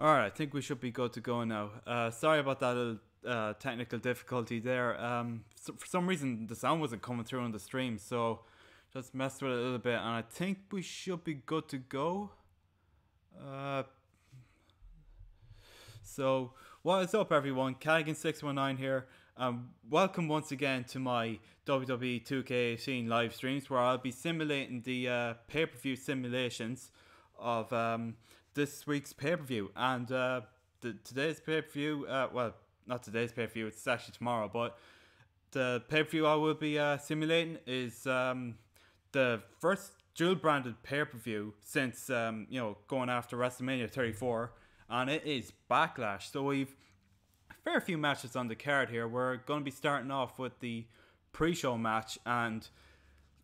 Alright, I think we should be good to go now. Sorry about that little technical difficulty there. So for some reason the sound wasn't coming through on the stream, so just messed with it a little bit, and I think we should be good to go. So what is up, everyone? Cattigan619 here. Welcome once again to my WWE 2K18 live streams, where I'll be simulating the pay-per-view simulations of this week's pay-per-view. And today's pay-per-view, well, not today's pay-per-view, it's actually tomorrow, but the pay-per-view I will be simulating is the first dual-branded pay-per-view since, going after WrestleMania 34, and it is Backlash. So we've a fair few matches on the card here. We're going to be starting off with the pre-show match, and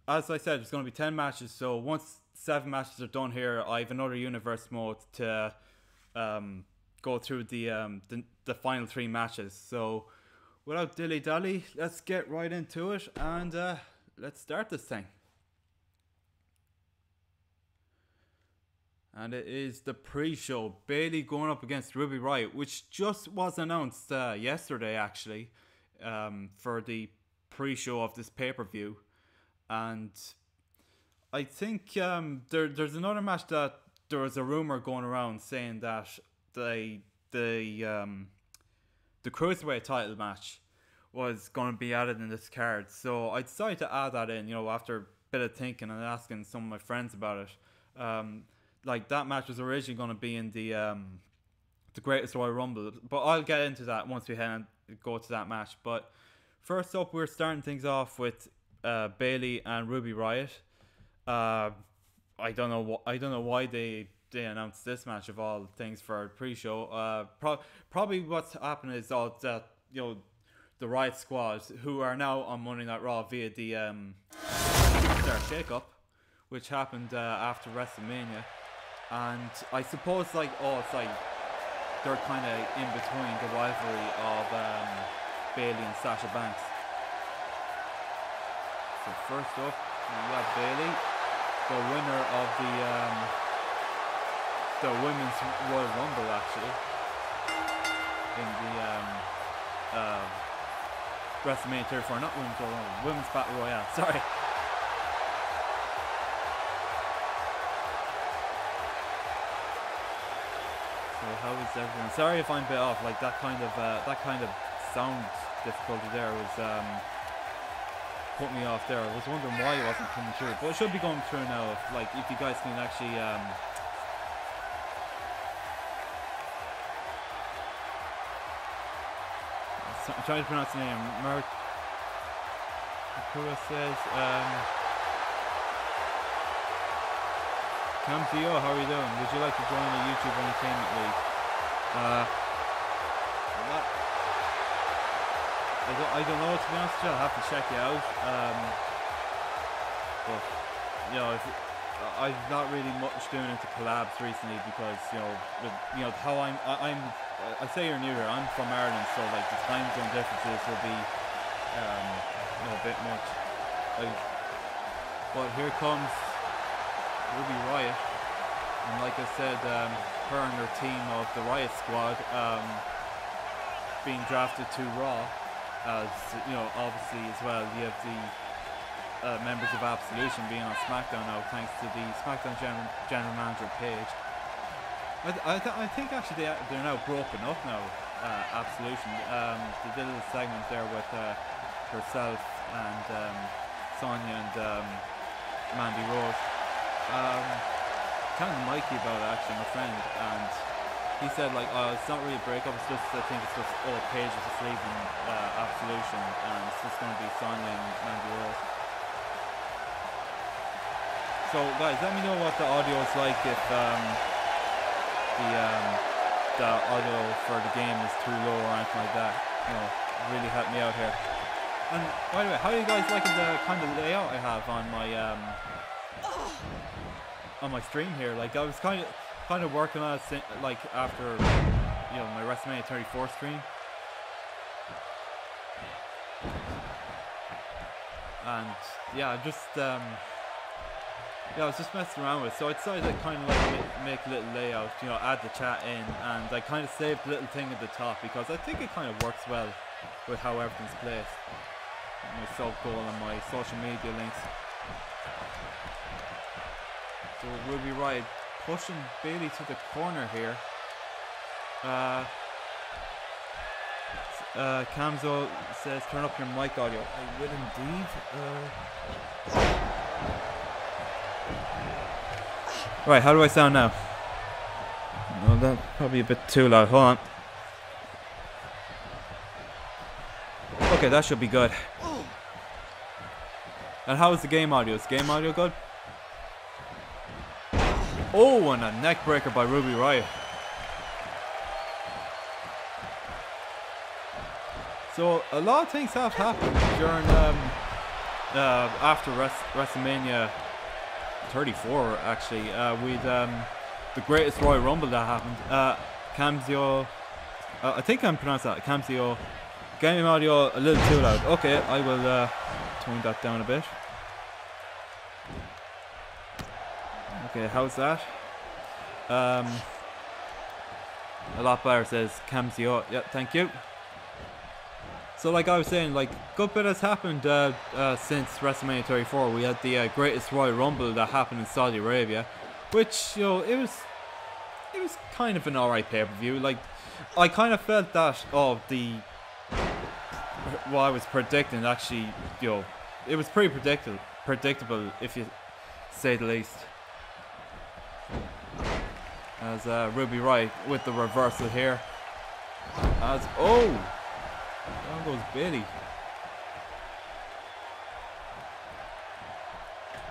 as I said, there's going to be 10 matches, so once 7 matches are done here, I have another universe mode to go through the final 3 matches. So without dilly-dally, let's get right into it, and let's start this thing. And it is the pre-show. Bayley going up against Ruby Riot, which just was announced yesterday, actually, for the pre-show of this pay-per-view. And I think there's another match that there was a rumor going around saying that the Cruiserweight title match was going to be added in this card. So I decided to add that in, after a bit of thinking and asking some of my friends about it. Like, that match was originally going to be in the Greatest Royal Rumble, but I'll get into that once we go to that match. But first up, we're starting things off with Bayley and Ruby Riot. I don't know why they announced this match of all things for a pre-show. Probably what's happened is that the Riot Squad, who are now on Monday Night Raw via the Superstar Shakeup, which happened after WrestleMania. And I suppose it's like they're kind of in between the rivalry of Bayley and Sasha Banks. So first up, we got Bayley, the winner of the Women's Royal Rumble, actually, in the WrestleMania 34, not Women's Royal Rumble, Women's Battle Royale. Sorry. How is everyone? Sorry if I'm a bit off. Like that kind of sound difficulty there was put me off there. I was wondering why it wasn't coming through, but it should be going through now. If you guys can actually I'm trying to pronounce the name. Nakamura says Camzio, how are you doing? Would you like to join the YouTube Entertainment League? I don't know, to be honest with you. I'll have to check you out. But I've not really much doing into collabs recently because how I say you're new here. I'm from Ireland, so like the time zone differences will be a bit much. But here comes Ruby Riot, and like I said, her and her team of the Riot Squad being drafted to Raw, as obviously as well you have the members of Absolution being on SmackDown now, thanks to the SmackDown general manager Paige. I think actually they're now broken up now. Absolution. They did a little segment there with herself and Sonya and Mandy Rose. Kind of Mikey about it, actually, my friend, and he said it's not really a breakup, I think it's just all Paige is just leaving Absolution, and it's just going to be Sonya and Mandy Rose. So guys, let me know what the audio is like, if the audio for the game is too low or anything like that. Really help me out here. And by the way, how are you guys liking the kind of layout I have on my stream here? Like, I was kind of working on it after my WrestleMania 34 stream, and yeah, just Yeah, I was just messing around with it. So I decided to kind of like make a little layout, you know, add the chat in, and I kind of saved the little thing at the top because I think it kind of works well with how everything's placed. My sub goal and my social media links. So Ruby Riot pushing Bayley to the corner here. Camzo says turn up your mic audio. I will indeed. Right, how do I sound now? No, that's probably a bit too loud. Hold on. Okay, that should be good. And how is the game audio? Is the game audio good? Oh, and a neck breaker by Ruby Riot. So a lot of things have happened during after WrestleMania 34 actually, with the greatest Royal Rumble that happened. Camzio, I think I'm pronouncing that Camzio. Game audio a little too loud. Okay, I will tone that down a bit. Okay, how's that? A lot better, says Camzio. Yeah, thank you. So like I was saying, like good bit has happened since WrestleMania 34. We had the greatest Royal Rumble that happened in Saudi Arabia, which, you know, it was kind of an alright pay-per-view. Like I kind of felt that what I was predicting actually, you know, it was pretty predictable if you say the least. As Ruby Riot with the reversal here. As down goes Bayley.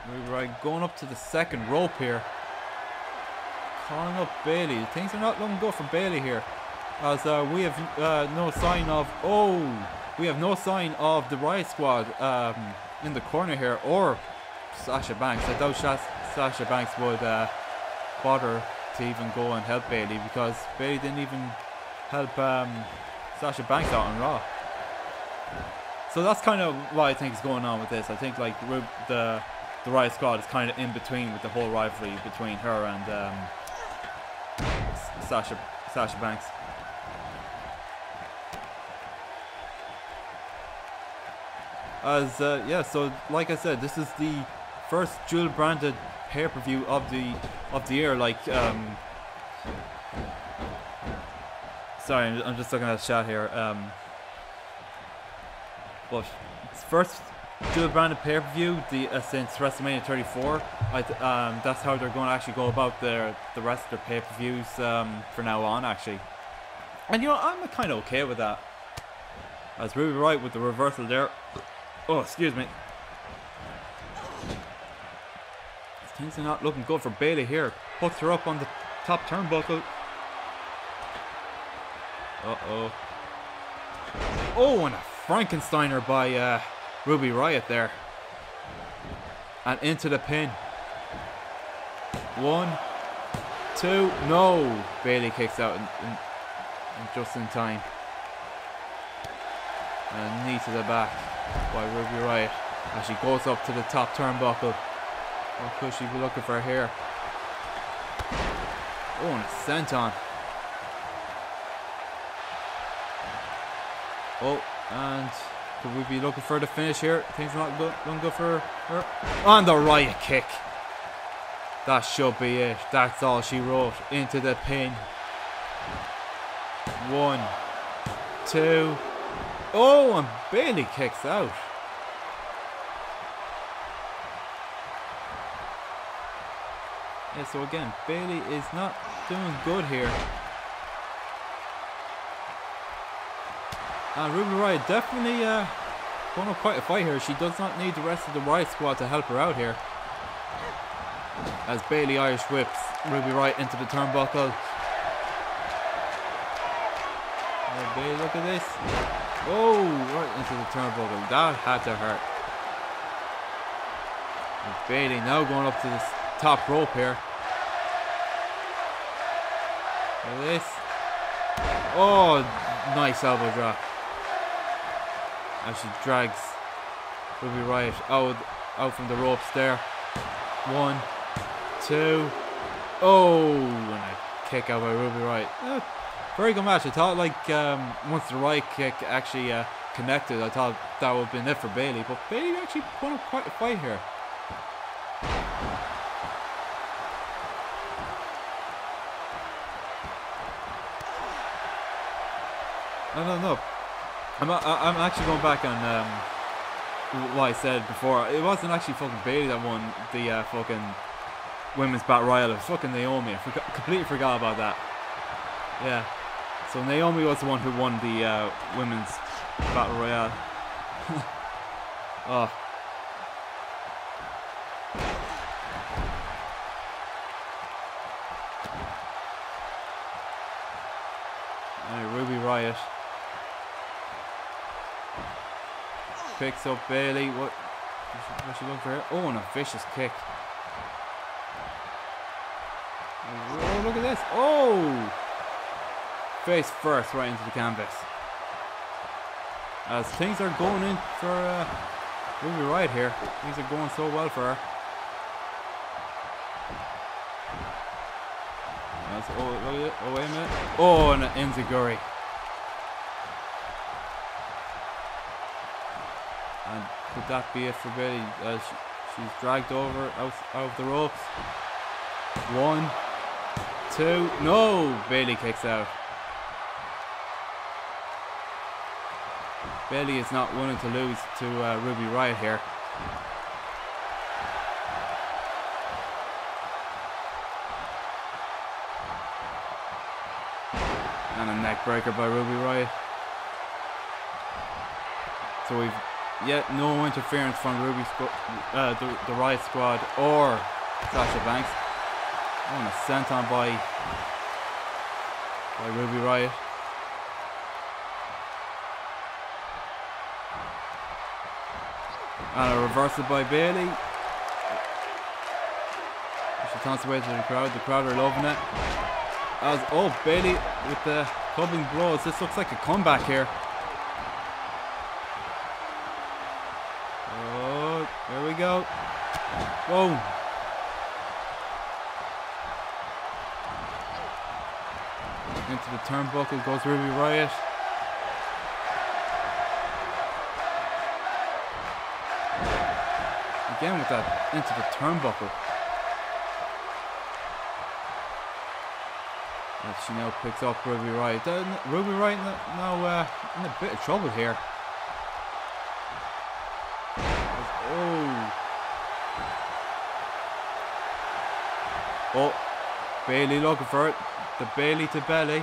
Ruby Riot going up to the second rope here. Calling up Bayley. Things are not looking good for Bayley here. As we have no sign of the Riot Squad in the corner here, or Sasha Banks. I doubt Sasha Banks would bother to even go and help Bayley, because Bayley didn't even help Sasha Banks out on Raw. So that's kind of what I think is going on with this. I think like the Riot Squad is kind of in between with the whole rivalry between her and Sasha Banks. As yeah, so like I said, this is the first dual branded pay-per-view of the year. Like sorry, I'm just looking at the chat here. But it's first dual branded pay-per-view since WrestleMania 34. That's how they're going to actually go about the rest of their pay-per-views for now on, actually. And you know, I'm kind of okay with that. As Ruby Riot with the reversal there. Oh, excuse me. Things are not looking good for Bayley here. Puts her up on the top turnbuckle. Uh-oh. Oh, and a Frankensteiner by Ruby Riot there. And into the pin. 1, 2, no. Bayley kicks out just in time. And knee to the back by Ruby Riot as she goes up to the top turnbuckle. What could she be looking for here? Oh, and a senton. Oh, and could we be looking for the finish here? Things are not looking good for her. On the Riot kick. That should be it. That's all she wrote. Into the pin. 1, 2. Oh, and Bayley kicks out. Yeah, so again, Bayley is not doing good here. And Ruby Riot definitely going up quite a fight here. She does not need the rest of the Riot Squad to help her out here. As Bayley Irish whips Ruby Riot into the turnbuckle. Oh, Bayley, look at this. Oh, right into the turnbuckle. That had to hurt. And Bayley now going up to this top rope here. Look at this. Oh, nice elbow drop. As she drags Ruby Riot out from the ropes there. 1, 2. Oh, and a kick out by Ruby Riot. Very good match. I thought like once the Riot kick actually connected, I thought that would have been it for Bayley, but Bayley actually put up quite a fight here. No. I'm actually going back on what I said before. It wasn't actually fucking Bayley that won the fucking women's battle royal. It was fucking Naomi. I completely forgot about that. Yeah. So Naomi was the one who won the women's battle royale. Oh. Ruby Riot picks up Bayley. What she look for here? Oh, and a vicious kick. Oh, look at this. Oh! Face first right into the canvas. As things are going in for Ruby Riot here. Things are going so well for her. Oh, wait a minute. Oh, and an enziguri. And could that be it for Bayley? She's dragged over out of the ropes. 1, 2. No! Bayley kicks out. Bayley is not willing to lose to Ruby Riot here. And a neck breaker by Ruby Riot. So we've yet no interference from the Riot squad or Sasha Banks. Oh, and a senton by Ruby Riot. And a reversal by Bayley. She taunts away to the crowd. The crowd are loving it. Oh, Bayley with the clubbing blows. This looks like a comeback here. Oh, there we go. Boom. Into the turnbuckle goes Ruby Riot. Again with that into the turnbuckle. And she now picks up Ruby Riot. Ruby Riot now in a bit of trouble here. Oh, Bayley looking for it. The Bayley to belly.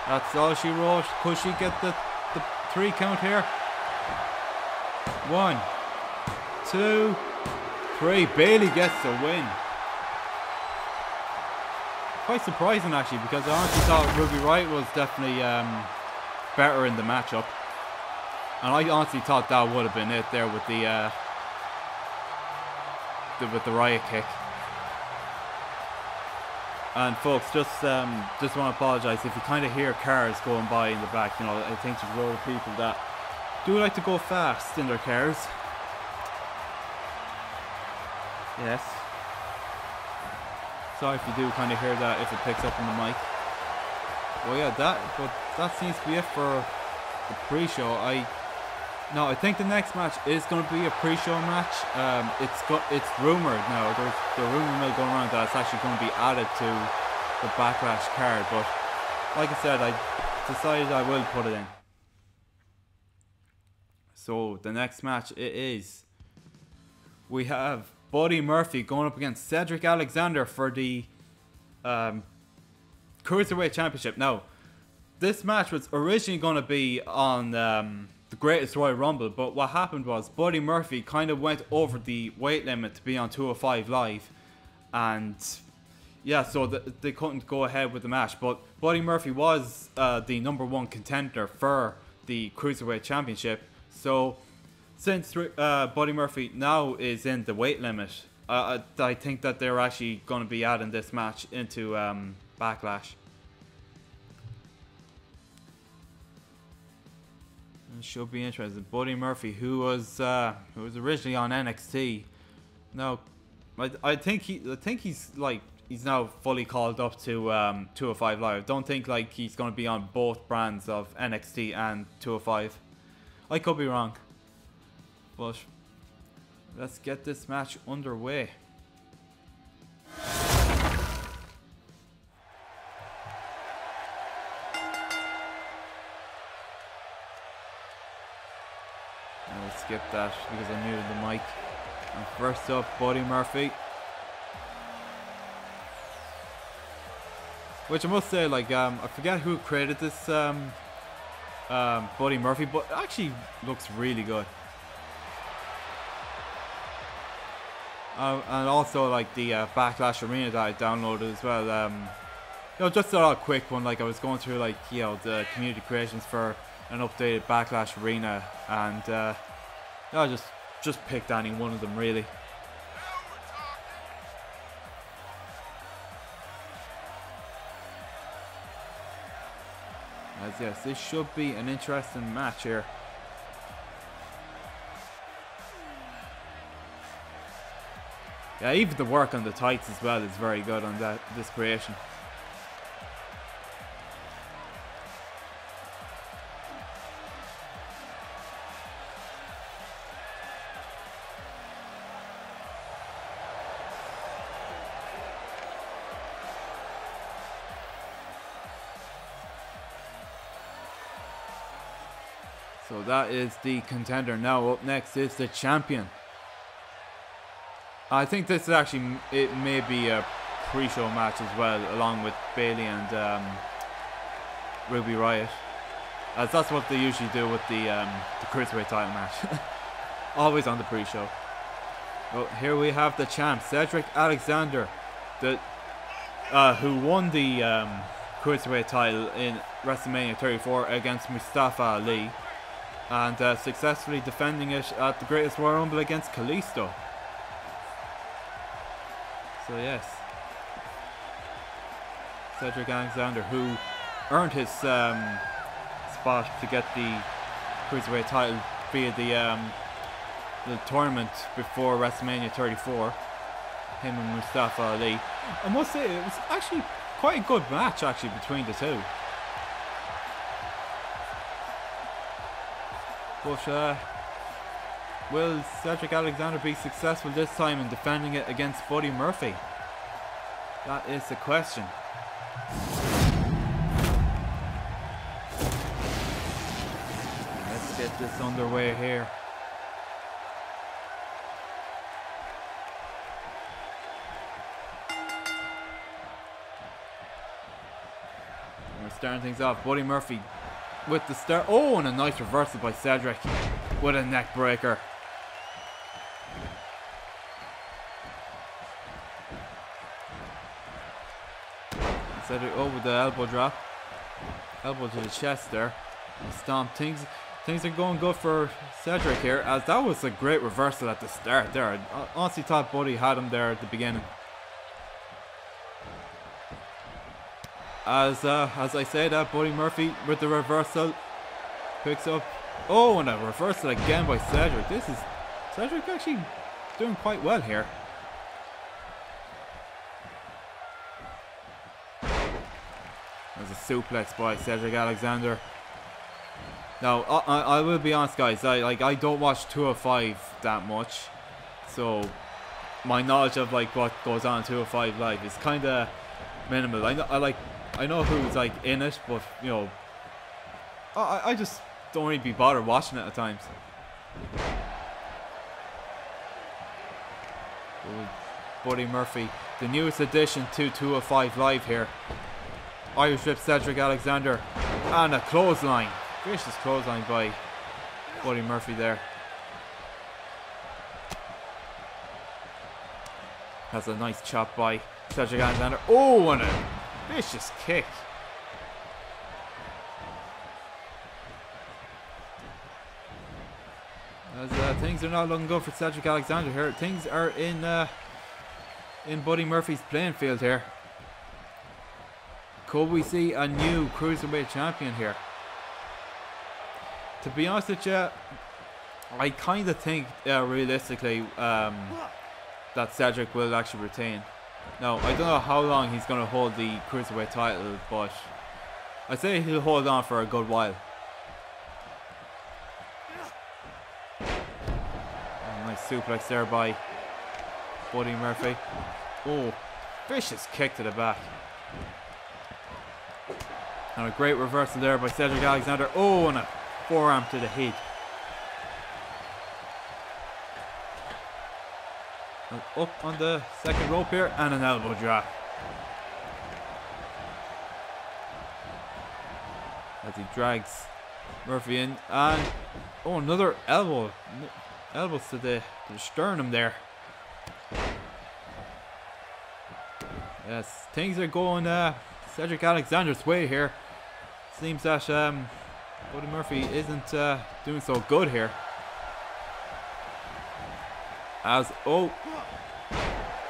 That's all she wrote. Could she get the 3 count here? 1, 2, 3. Bayley gets the win. Quite surprising actually, because I honestly thought Ruby Riot was definitely better in the matchup, and I honestly thought that would have been it there with the Riot kick. And folks, just want to apologise if you kind of hear cars going by in the back. You know, I think there's a lot of people that do like to go fast in their cars. Yes. Sorry if you do kind of hear that if it picks up on the mic. Well, yeah, that seems to be it for the pre-show. I think the next match is going to be a pre-show match. It's rumored now. There's the rumor mill going around that it's actually going to be added to the Backlash card. But like I said, I decided I will put it in. So the next match we have Buddy Murphy going up against Cedric Alexander for the Cruiserweight Championship. Now, this match was originally going to be on the Greatest Royal Rumble, but what happened was Buddy Murphy kind of went over the weight limit to be on 205 Live, and yeah, so they couldn't go ahead with the match. But Buddy Murphy was the #1 contender for the Cruiserweight Championship. So since Buddy Murphy now is in the weight limit, I think that they're actually going to be adding this match into Backlash. It should be interesting. Buddy Murphy, who was originally on NXT, No, I think he's like he's now fully called up to 205 Live. I don't think like he's going to be on both brands of NXT and 205. I could be wrong, but let's get this match underway. I'll skip that because I muted the mic. And first up, Buddy Murphy. Which I must say, like, I forget who created this Buddy Murphy, but it actually looks really good. And also, like, the Backlash Arena that I downloaded as well. You know, just a quick one. Like, I was going through, like, you know, the community creations for an updated Backlash Arena, and I just picked any one of them, really. As yes, this should be an interesting match here. Yeah, even the work on the tights as well is very good on this creation. So that is the contender. Now up next is the champion. I think this is actually, it may be a pre-show match as well, along with Bayley and Ruby Riot, as that's what they usually do with the Cruiserweight title match. Always on the pre-show. Well, here we have the champ, Cedric Alexander, who won the Cruiserweight title in WrestleMania 34 against Mustafa Ali, and successfully defending it at the Greatest Royal Rumble against Kalisto. So yes, Cedric Alexander, who earned his spot to get the Cruiserweight title via the tournament before WrestleMania 34, him and Mustafa Ali. I must say, it was actually quite a good match actually between the two. But will Cedric Alexander be successful this time in defending it against Buddy Murphy? That is the question. Let's get this underway here. We're starting things off. Buddy Murphy with the start. Oh, and a nice reversal by Cedric with a neck breaker. Cedric, oh, with the elbow drop. Elbow to the chest there. Stomp. Things are going good for Cedric here, as that was a great reversal at the start there. I honestly thought Buddy had him there at the beginning. As I said, Buddy Murphy with the reversal picks up. Oh, and a reversal again by Cedric. This is Cedric actually doing quite well here. There's a suplex by Cedric Alexander. Now, I will be honest, guys. I don't watch 205 that much, so my knowledge of like what goes on 205 Live is kind of minimal. I know who's like in it, but you know, I just don't really be bothered watching it at times. Buddy Murphy, the newest addition to 205 Live here. Irish Whip Cedric Alexander, and a clothesline. Vicious clothesline by Buddy Murphy there. Has a nice chop by Cedric Alexander. Oh, and a vicious kick. As things are not looking good for Cedric Alexander here. Things are in Buddy Murphy's playing field here. Could we see a new Cruiserweight champion here? To be honest with you, I kind of think realistically that Cedric will actually retain. Now, I don't know how long he's going to hold the Cruiserweight title, but I'd say he'll hold on for a good while. Oh, nice suplex there by Buddy Murphy. Oh, vicious kick to the back. And a great reversal there by Cedric Alexander. Oh, and a forearm to the head. Up on the second rope here, and an elbow drop. As he drags Murphy in, and oh, another elbow. Elbows to the sternum there. Yes, things are going Cedric Alexander's way here. Seems that Buddy Murphy isn't doing so good here. As good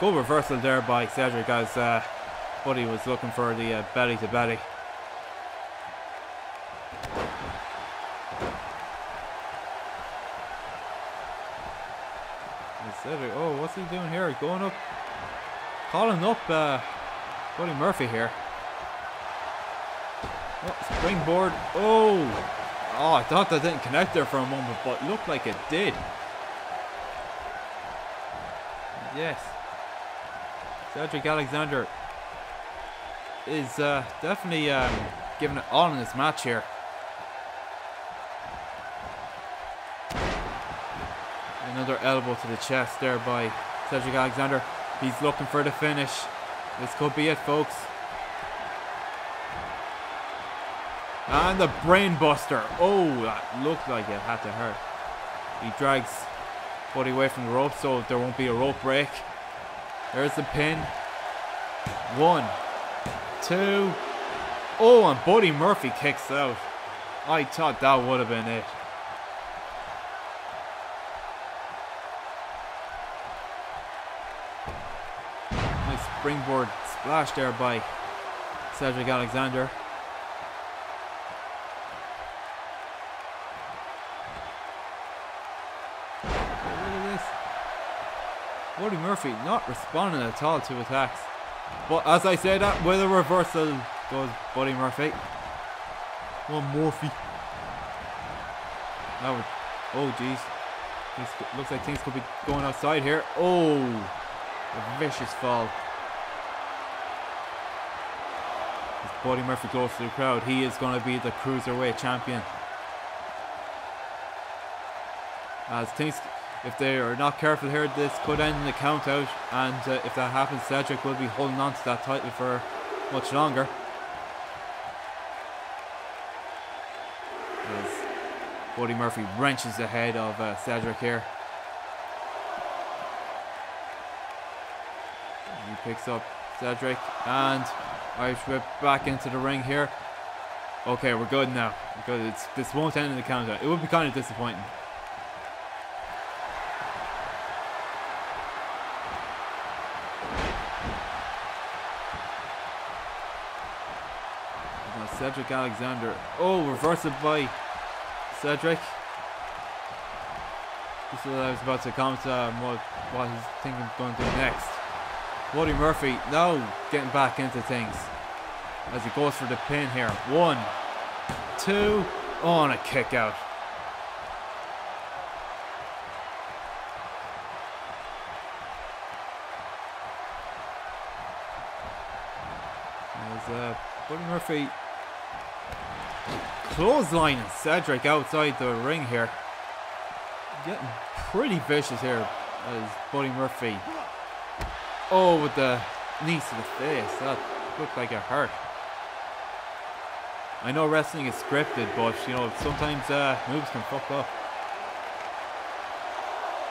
reversal there by Cedric as Buddy was looking for the belly to belly. And Cedric, oh, what's he doing here? Going up, calling up Buddy Murphy here. Oh, springboard. Oh, I thought that didn't connect there for a moment, but looked like it did. Yes, Cedric Alexander is definitely giving it all in this match here. Another elbow to the chest there by Cedric Alexander. He's looking for the finish. This could be it, folks. And the brain buster. Oh, that looked like it had to hurt. He drags Buddy away from the rope so there won't be a rope break. There's the pin. 1, 2. Oh, and Buddy Murphy kicks out. I thought that would have been it. Nice springboard splash there by Cedric Alexander. Buddy Murphy not responding at all to attacks. But as I say that, with a reversal goes Buddy Murphy. Oh, Murphy. Oh, jeez. Looks like things could be going outside here. Oh, a vicious fall. As Buddy Murphy goes to the crowd, he is going to be the Cruiserweight champion. As things, if they are not careful here, this could end in a count out, and if that happens, Cedric will be holding on to that title for much longer. As Buddy Murphy wrenches the head of Cedric here. He picks up Cedric and Irish whip back into the ring here. Okay, we're good now. We're good. This won't end in the count out. It would be kind of disappointing. Cedric Alexander. Oh, reversal by Cedric. This is what I was about to comment on what he's thinking going to do next. Buddy Murphy now getting back into things as he goes for the pin here. 1, 2. Oh, and a kick out. As Buddy Murphy clotheslining Cedric outside the ring here. Getting pretty vicious here as Buddy Murphy. Oh, with the knees to the face. That looked like it hurt. I know wrestling is scripted, but you know, sometimes moves can fuck up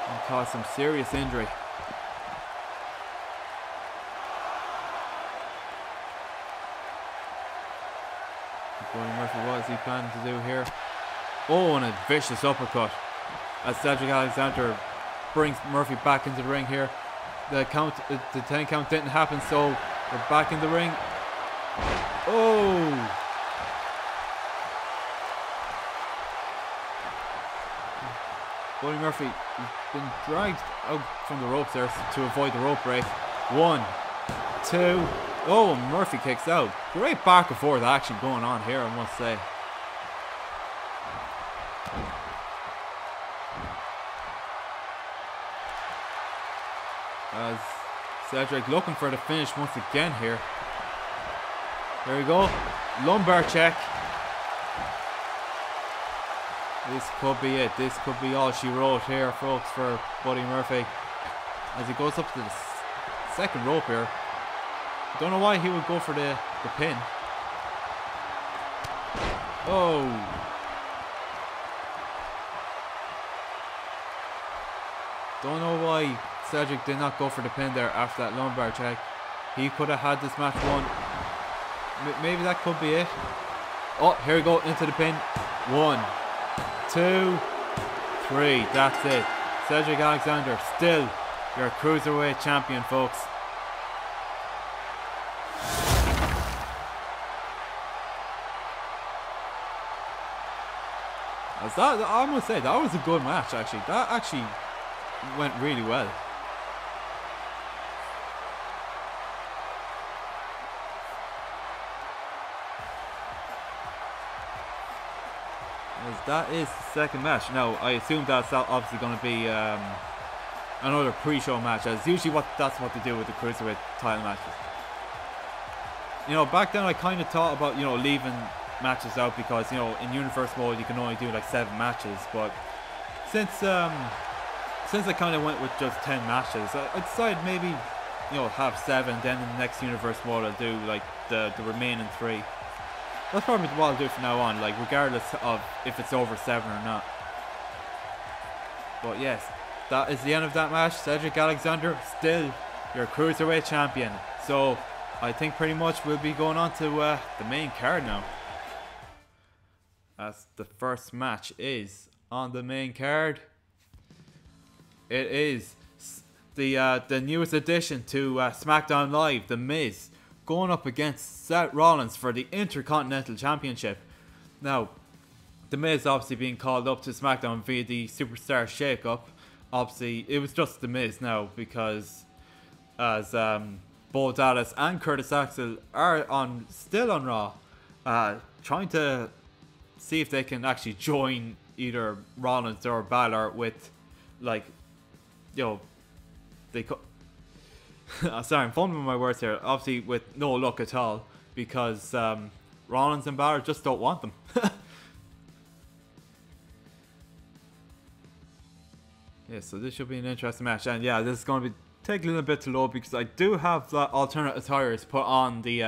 and cause some serious injury. Buddy Murphy, what is he planning to do here? Oh, and a vicious uppercut as Cedric Alexander brings Murphy back into the ring here. The 10 count didn't happen, so we're back in the ring. Oh! Buddy Murphy has been dragged out from the ropes there to avoid the rope break. 1, 2. Oh, Murphy kicks out. Great back and forth action going on here, I must say. As Cedric looking for the finish once again here. There we go. Lumbar check. This could be it. This could be all she wrote here, folks, for Buddy Murphy. As he goes up to the second rope here. Don't know why he would go for the pin. Oh. Don't know why Cedric did not go for the pin there after that lumbar check. He could have had this match won. Maybe that could be it. Oh, here we go into the pin. 1, 2, 3. That's it. Cedric Alexander still your Cruiserweight champion, folks. As that, I must say, that was a good match actually. That actually went really well. As that is the second match. Now, I assume that's obviously going to be another pre-show match, as usually that's what they do with the Cruiserweight title matches. You know, back then I kind of thought about, you know, leaving matches out because, you know, in Universe mode you can only do like 7 matches, but since I kind of went with just 10 matches, I decided maybe, you know, have 7, then in the next Universe mode I'll do like the remaining 3. That's probably what I'll do from now on, like regardless of if it's over 7 or not. But yes, that is the end of that match. Cedric Alexander still your Cruiserweight champion. So I think pretty much we'll be going on to the main card now. As the first match is on the main card. It is the newest addition to SmackDown Live, The Miz, going up against Seth Rollins for the Intercontinental Championship. Now, The Miz obviously being called up to SmackDown via the Superstar Shake-Up. Obviously, it was just The Miz now because as Bo Dallas and Curtis Axel are still on Raw, trying to see if they can actually join either Rollins or Balor with, like, you know, they could. Sorry, I'm fumbling my words here. Obviously, with no luck at all because Rollins and Balor just don't want them. Yeah, so this should be an interesting match, and yeah, this is going to be take a little bit to load because I do have alternate attires put on the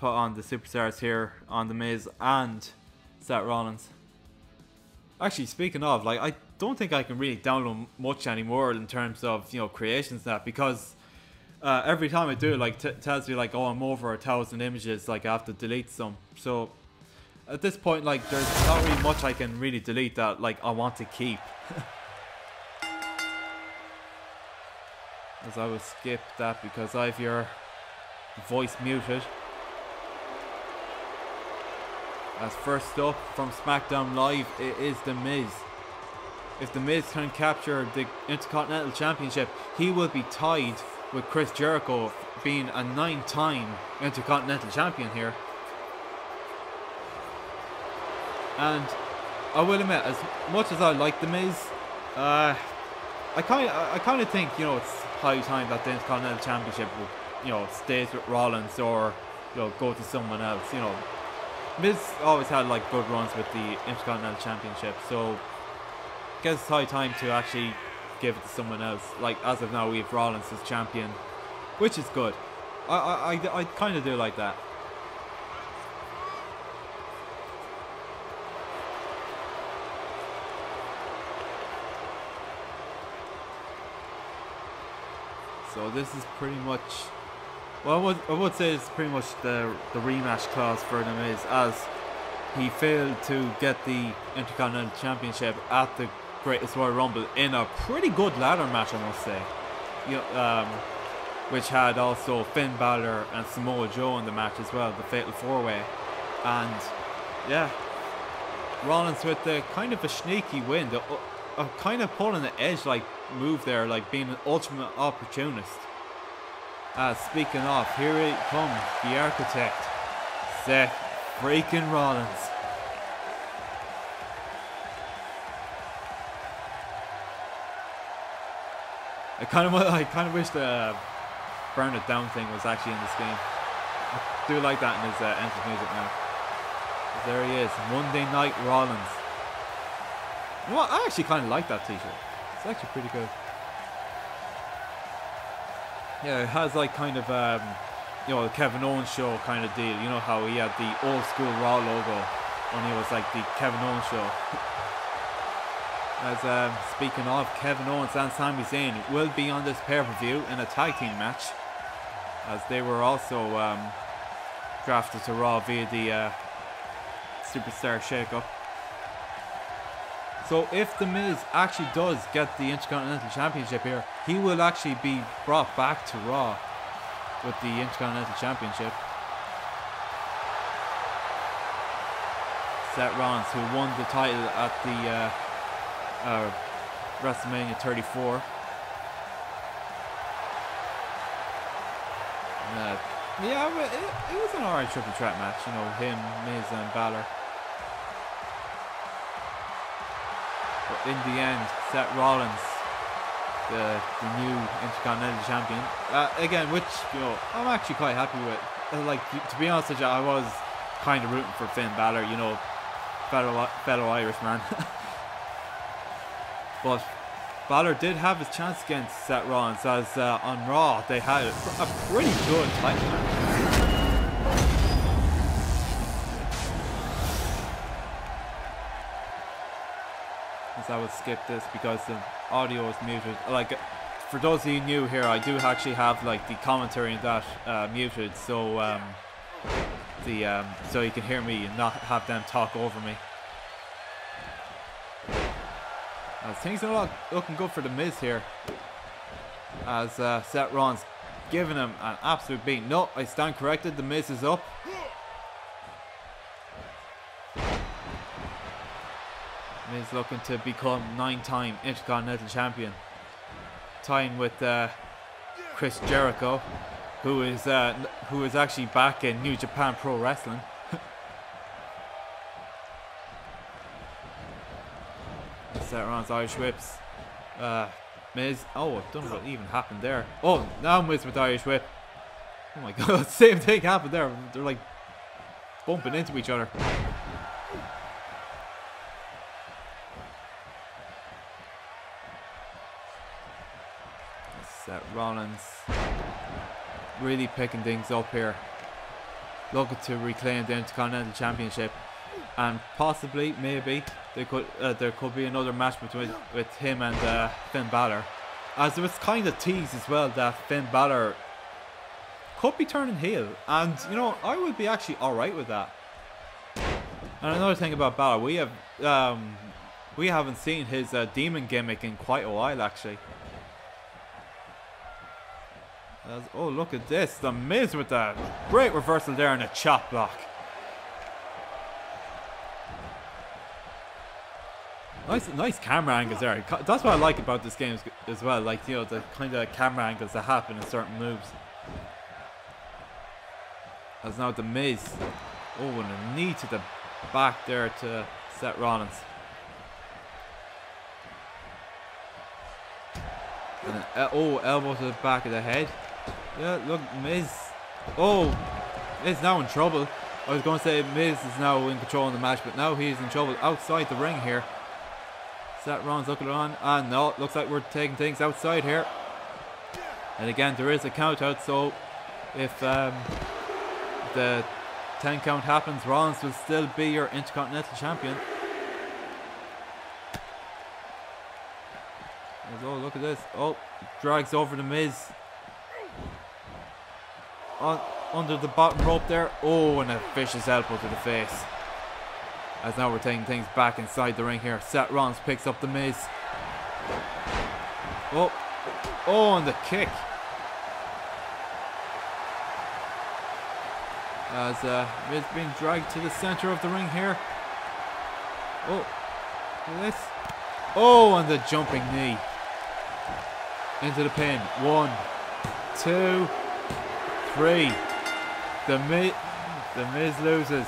superstars here on The Miz and Seth Rollins. Actually, speaking of, like, I don't think I can really download much anymore in terms of, you know, creations and that, because every time I do it, like, tells me like, oh, I'm over 1,000 images, like I have to delete some. So at this point, like, there's not really much I can really delete that, like, I want to keep. As I will skip that because I have your voice muted. As first up from SmackDown Live, it is The Miz. If The Miz can capture the Intercontinental Championship, he will be tied with Chris Jericho being a 9-time Intercontinental Champion here. And I will admit, as much as I like The Miz, I kind of think, you know, it's high time that the Intercontinental Championship would, you know, stays with Rollins or, you know, go to someone else. You know, Miz always had like good runs with the Intercontinental Championship, so I guess it's high time to actually give it to someone else. Like, as of now, we have Rollins as champion, which is good. I kind of do like that. So this is pretty much, well, I would say it's pretty much the rematch clause for The Miz, as he failed to get the Intercontinental Championship at the Greatest Royal Rumble in a pretty good ladder match, I must say. You know, which had also Finn Balor and Samoa Joe in the match as well, the Fatal 4-Way. And yeah, Rollins with the kind of a sneaky win, a kind of pulling the edge like move there, like being an ultimate opportunist. Speaking of, here it comes, the architect, Seth freaking Rollins. I kind of wish the Burn It Down thing was actually in this game. I do like that in his entrance music now. There he is, Monday Night Rollins. You know what? I actually kind of like that t-shirt. It's actually pretty good. Yeah, it has like kind of you know, the Kevin Owens show kind of deal. You know how he had the old school Raw logo, only it was like the Kevin Owens show. As speaking of, Kevin Owens and Sami Zayn will be on this pay-per-view in a tag team match, as they were also drafted to Raw via the Superstar Shake-Up. So if The Miz actually does get the Intercontinental Championship here, he will actually be brought back to Raw with the Intercontinental Championship. Seth Rollins, who won the title at the WrestleMania 34. Yeah, it was an alright triple threat match, you know, him, Miz and Balor. But in the end, Seth Rollins, the new Intercontinental Champion, again, which, you know, I'm actually quite happy with. Like, to be honest with you, I was kind of rooting for Finn Balor, you know, fellow Irishman. But Balor did have his chance against Seth Rollins, as on Raw they had a pretty good title match. As I would skip this because the audio is muted. Like, for those of you new here, I do actually have like the commentary in that muted, so so you can hear me and not have them talk over me. Things are looking good for The Miz here, as Seth Rollins giving him an absolute beat. No, I stand corrected, The Miz is up. Miz looking to become 9-time Intercontinental Champion, tying with Chris Jericho, who is actually back in New Japan Pro Wrestling. Seth Rollins Irish whips. Miz. Oh, I don't know what even happened there. Oh, now Miz with Irish whip. Oh my god, same thing happened there. They're like bumping into each other. Seth Rollins really picking things up here, looking to reclaim the Intercontinental Championship, and possibly, maybe, there could be another match between with him and Finn Balor, as it was kind of teased as well that Finn Balor could be turning heel, and you know, I would be actually alright with that. And another thing about Balor, we haven't seen his demon gimmick in quite a while actually. Oh, look at this, The Miz with that great reversal there and a chop block. Nice camera angles there. That's what I like about this game as well. Like, you know, the kind of camera angles that happen in certain moves. As now The Miz. Oh, and a knee to the back there to Seth Rollins. And an elbow to the back of the head. Yeah, look, Miz. Oh, Miz now in trouble. I was going to say Miz is now in control of the match, but now he's in trouble outside the ring here. Seth Rollins looking on, and no, looks like we're taking things outside here. And again, there is a count out, so if the 10 count happens, Rollins will still be your Intercontinental Champion. Oh, look at this. Oh, drags over The Miz. Under the bottom rope there. Oh, and a vicious elbow to the face. As now we're taking things back inside the ring here. Seth Rollins picks up The Miz. Oh, and the kick. As Miz being dragged to the center of the ring here. Oh, this. Oh, and the jumping knee into the pin. 1, 2, 3. The Miz loses,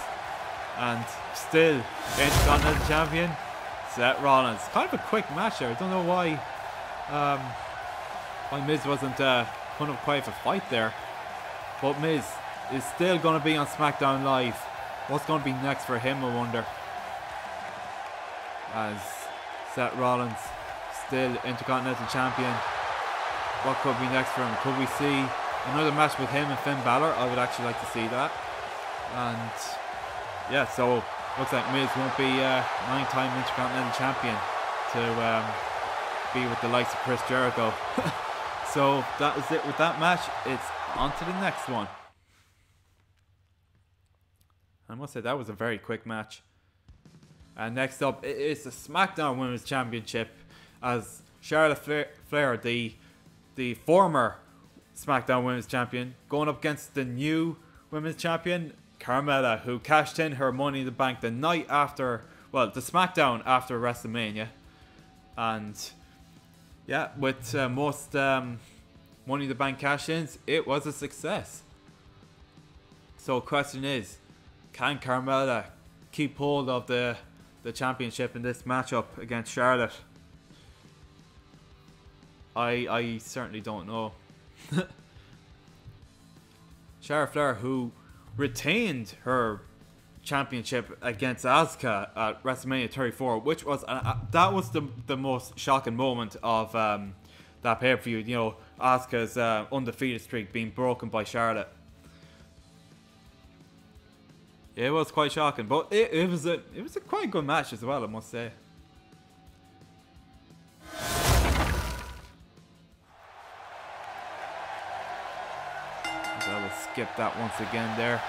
and still Intercontinental Champion Seth Rollins. Kind of a quick match there. I don't know why Miz wasn't putting up quite a fight there. But Miz is still going to be on SmackDown Live. What's going to be next for him, I wonder? As Seth Rollins, still Intercontinental Champion. What could be next for him? Could we see another match with him and Finn Balor? I would actually like to see that. And yeah, so looks like Miz won't be 9-time Intercontinental Champion to be with the likes of Chris Jericho. So that is it with that match. It's on to the next one. I must say that was a very quick match. And next up is the SmackDown Women's Championship, as Charlotte Flair, the former SmackDown Women's Champion, going up against the new Women's Champion, Carmella, who cashed in her Money in the Bank the night after, well, the SmackDown after WrestleMania. And yeah, with most Money in the Bank cash-ins, it was a success. So question is, can Carmella keep hold of the championship in this matchup against Charlotte? I certainly don't know. Charlotte Flair, who retained her championship against Asuka at WrestleMania 34, which was that was the most shocking moment of that pay-per-view. You know, Asuka's undefeated streak being broken by Charlotte. It was quite shocking, but it was a quite good match as well, I must say. I will skip that once again there.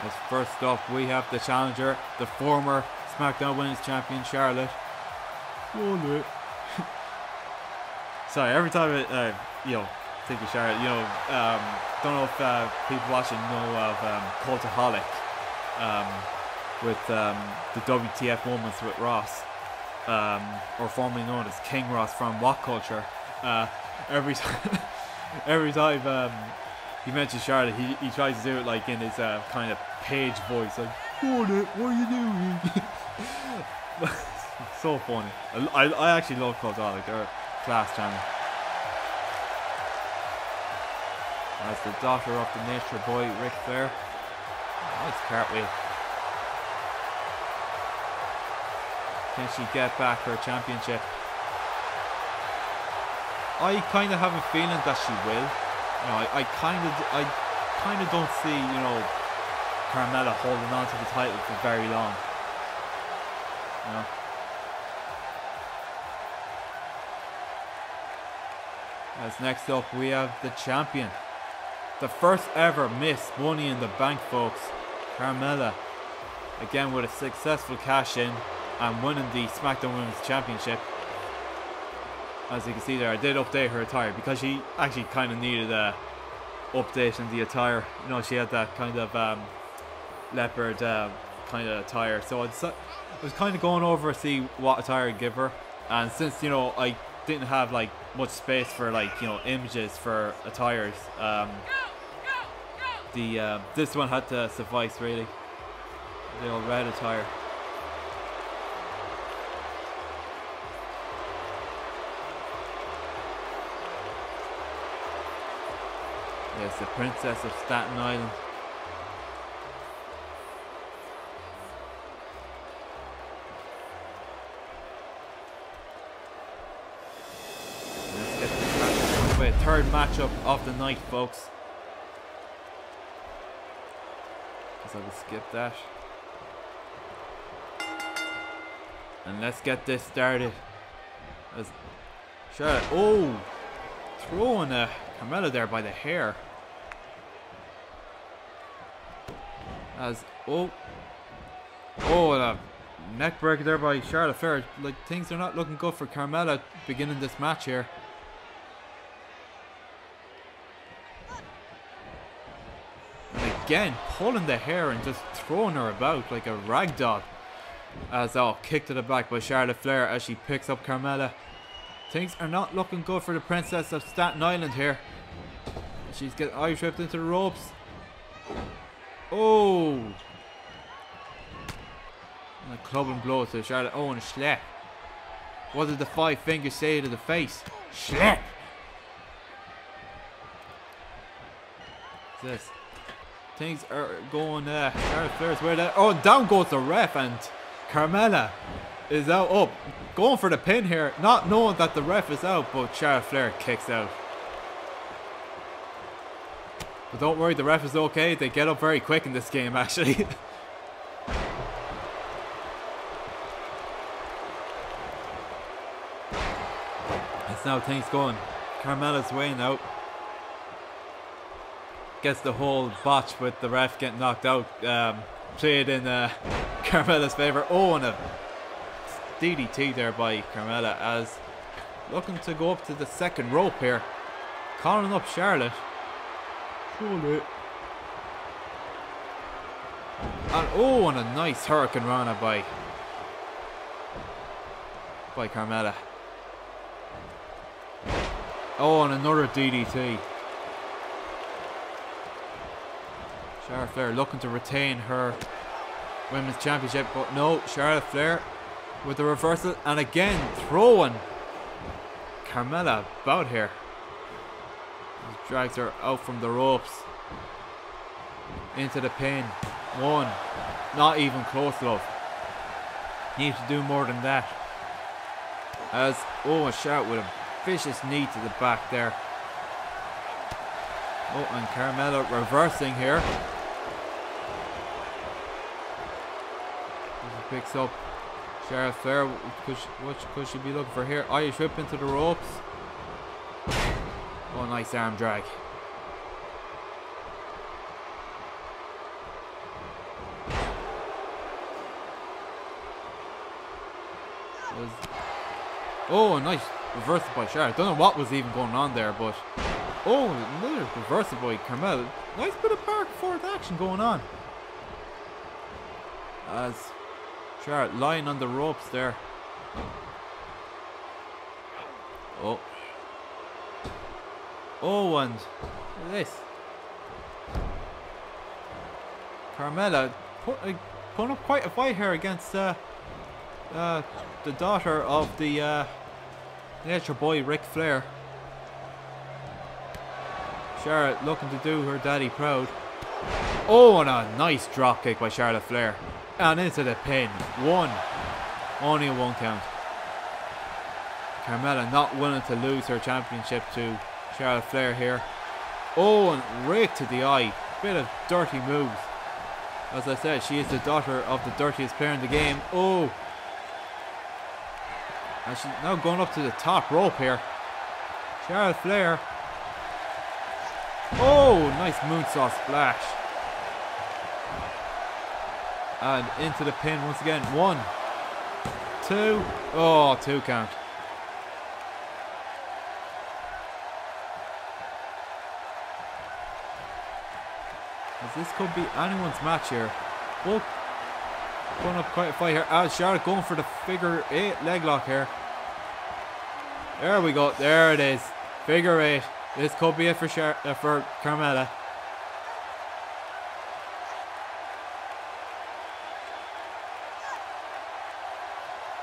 As first up, we have the challenger, the former SmackDown Women's Champion, Charlotte. Sorry, every time I, think of Charlotte, don't know if people watching know of Cultaholic, with the WTF moments with Ross, or formerly known as King Ross from What Culture. Every time he mentions Charlotte, he tries to do it like in his kind of page voice, like, what are you doing? So funny. I actually love Cultaholic. They're a class channel. As the daughter of the Nature Boy, Ric Flair. Nice cartwheel. Can she get back her championship? I kind of have a feeling that she will. You know, I kind of don't see, Carmella holding on to the title for very long. You know. As next up, we have the champion. The first ever Miss Money in the Bank, folks. Carmella. Again with a successful cash-in and winning the SmackDown Women's Championship. As you can see there, I did update her attire because she actually kind of needed a update in the attire. You know, she had that kind of leopard kind of attire. So I was kind of going over to see what attire I'd give her. And since, I didn't have like much space for images for attires, this one had to suffice really. The old red attire. Yes, the Princess of Staten Island. Let's get this match underway. Third matchup of the night, folks. Guess I will skip that. And let's get this started. As Charlotte, throwing Carmella there by the hair. As a neck breaker there by Charlotte Flair. Like, things are not looking good for Carmella beginning this match here. And again, pulling the hair and just throwing her about like a rag doll. As kick to the back by Charlotte Flair as she picks up Carmella. Things are not looking good for the Princess of Staten Island here. She's getting Irish whipped into the ropes. Oh! And a clubbing blow to Charlotte. Oh, and a slap. What did the 5 fingers say to the face? Slap! What's this? Things are going Charlotte Flair's way there. Oh, and down goes the ref, and Carmella is out up. Going for the pin here, not knowing that the ref is out, but Charlotte Flair kicks out. But don't worry, the ref is okay. They get up very quick in this game, actually. That's now things going Carmella's way now. Gets the whole botch with the ref getting knocked out played in Carmella's favour. Oh, and a DDT there by Carmella as looking to go up to the second rope here. Calling up Charlotte. And oh, and a nice Hurricane Rana by Carmella. Oh, and another DDT. Charlotte Flair looking to retain her Women's Championship, but no, Charlotte Flair with the reversal and again throwing Carmella about here. Drags her out from the ropes into the pin. One, not even close, love. Need to do more than that. As a shout with a vicious knee to the back there. Oh, and Carmella reversing here. Picks up Charlotte Flair. What could she be looking for here? Irish whip into the ropes. Oh, nice arm drag. Oh, nice reversal by Charlotte. Don't know what was even going on there, but oh, another reversal by Carmella. Nice bit of back and forth action going on. As Charlotte lying on the ropes there. Oh. Oh, and look at this. Carmella putting up quite a fight here against the daughter of the Nature Boy Ric Flair. Charlotte looking to do her daddy proud. Oh, and a nice drop kick by Charlotte Flair. And into the pin. One. Only a 1 count. Carmella not willing to lose her championship to Charlotte Flair here. Oh, and rake to the eye. Bit of dirty moves. As I said, she is the daughter of the dirtiest player in the game. Oh. And she's now going up to the top rope here. Charlotte Flair. Oh, nice moonsault splash. And into the pin once again. 1, 2. Oh, 2 count. As this could be anyone's match here. Both putting up quite a fight here. As Charlotte going for the figure 8 leg lock here. There we go. There it is. Figure 8. This could be it for Carmella.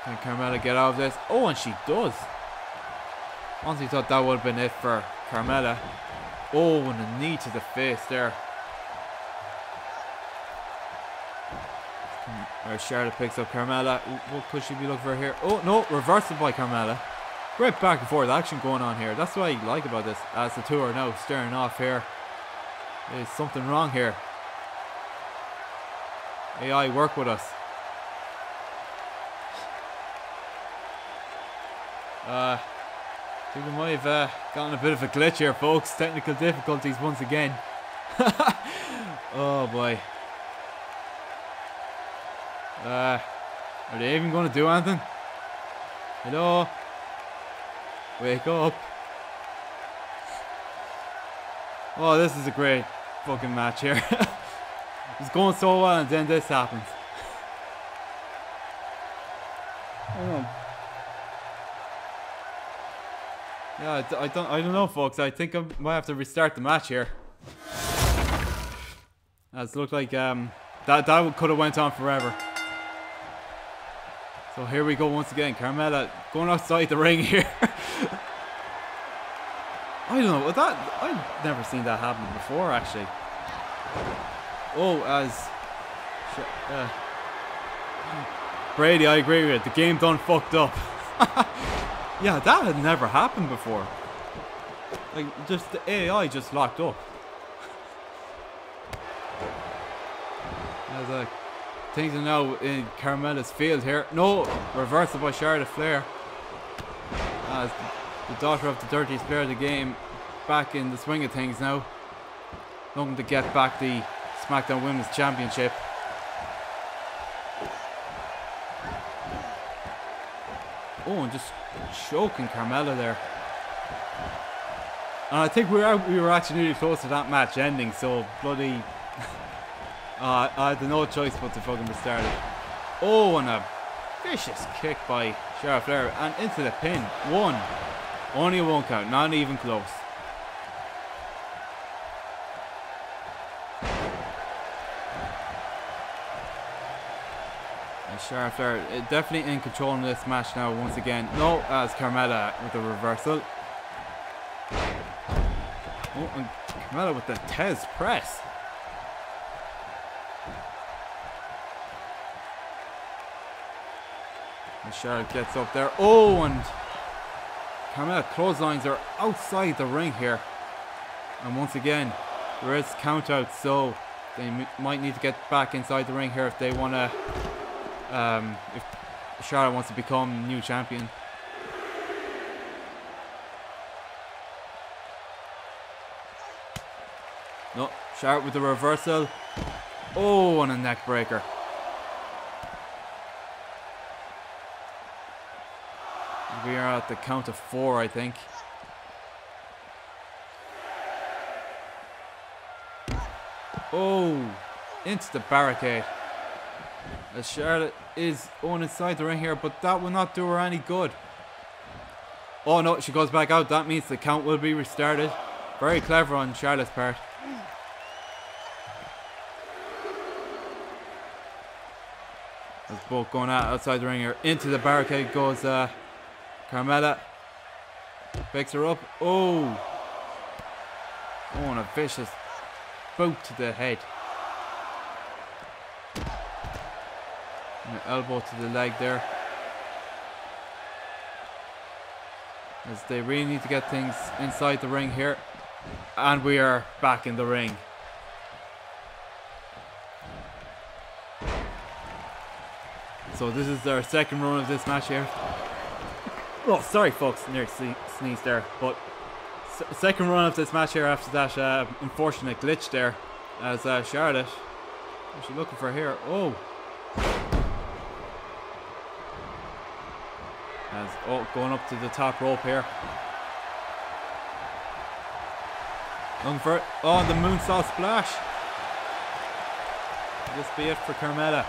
Can Carmella get out of this? Oh, and she does. Honestly thought that would have been it for Carmella. Oh, and a knee to the face there. Charlotte picks up Carmella. What could she be looking for here? Oh, no. Reversal by Carmella. Great back and forth action going on here. That's what I like about this. As the two are now staring off here. There's something wrong here. AI, work with us. I think we might have gotten a bit of a glitch here, folks. Technical difficulties once again. Oh boy. Are they even going to do anything? Hello? Wake up. Oh, this is a great fucking match here. It's going so well and then this happens. Oh. Yeah, I don't know, folks. I think I might have to restart the match here. As it looked like that could have went on forever. So here we go once again. Carmella going outside the ring here. I don't know, I've never seen that happen before, actually. Oh, Brady, I agree with it. The game done fucked up. Yeah, that had never happened before. Like, just the AI just locked up. As things are now in Carmella's field here. No, reversal by Charlotte Flair. As the daughter of the dirtiest player of the game back in the swing of things now. Looking to get back the SmackDown Women's Championship. Oh, and just choking Carmella there. And I think we were actually really close to that match ending, so bloody... I had no choice but to fucking restart it. Oh, and a vicious kick by Charlotte Flair and into the pin. One. Only a 1 count, not even close. And Charlotte Flair definitely in control in this match now once again. No, as Carmella with the reversal. Oh, and Carmella with the Tez press. And Charlotte gets up there. Oh, and Carmella clotheslines her outside the ring here. And once again, there is count out, so they might need to get back inside the ring here if they want to, if Charlotte wants to become new champion. No, Charlotte with the reversal. Oh, and a neck breaker. We are at the count of 4, I think. Oh, into the barricade. As Charlotte is on inside the ring here, but that will not do her any good. Oh no, she goes back out. That means the count will be restarted. Very clever on Charlotte's part. As both going out outside the ring here. Into the barricade goes Carmella. Picks her up. Oh. Oh, and a vicious boot to the head. And an elbow to the leg there. As they really need to get things inside the ring here. And we are back in the ring. So this is their second run of this match here. Oh, sorry folks, nearly sneezed there. But second run of this match here after that unfortunate glitch there. As Charlotte, what's she looking for here? Oh. As going up to the top rope here. Looking for it. Oh, and the moonsault splash. This be it for Carmella.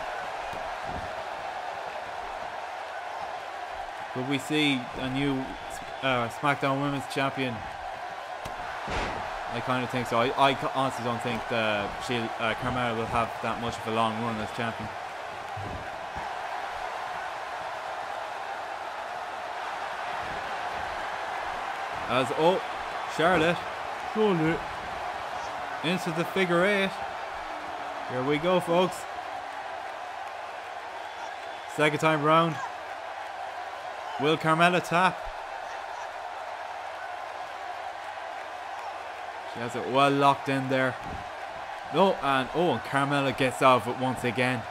Will we see a new SmackDown Women's Champion? I kind of think so. I honestly don't think Carmella will have that much of a long run as champion. As Charlotte into the figure 8. Here we go, folks. Second time round. Will Carmella tap? She has it well locked in there. No, and Carmella gets out of it once again.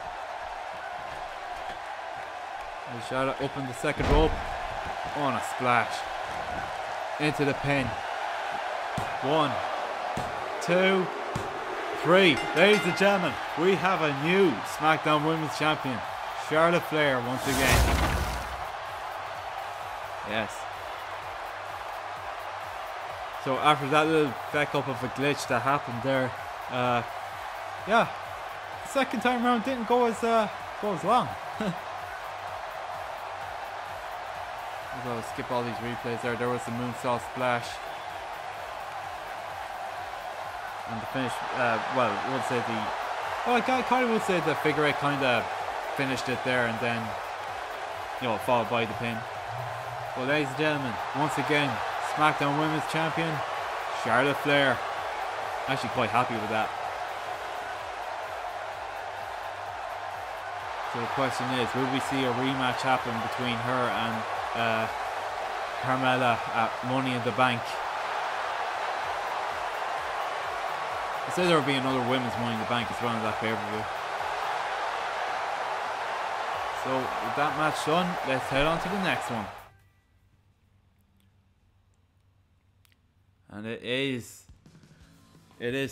And Charlotte up in the second rope. On a splash. Into the pin. 1, 2, 3. Ladies and gentlemen, we have a new SmackDown Women's Champion. Charlotte Flair once again. Yes. So after that little feck up of a glitch that happened there, yeah, the second time round didn't go as long. well skip all these replays there. There was the moonsault splash. And the finish, well, I would say I kind of would say the figure eight kind of finished it there, and then, you know, followed by the pin. Well, ladies and gentlemen, once again, SmackDown Women's Champion, Charlotte Flair. Actually quite happy with that. So the question is, will we see a rematch happen between her and Carmella at Money in the Bank? I said there will be another women's Money in the Bank as well in that pay-per-view. So with that match done, let's head on to the next one. And it is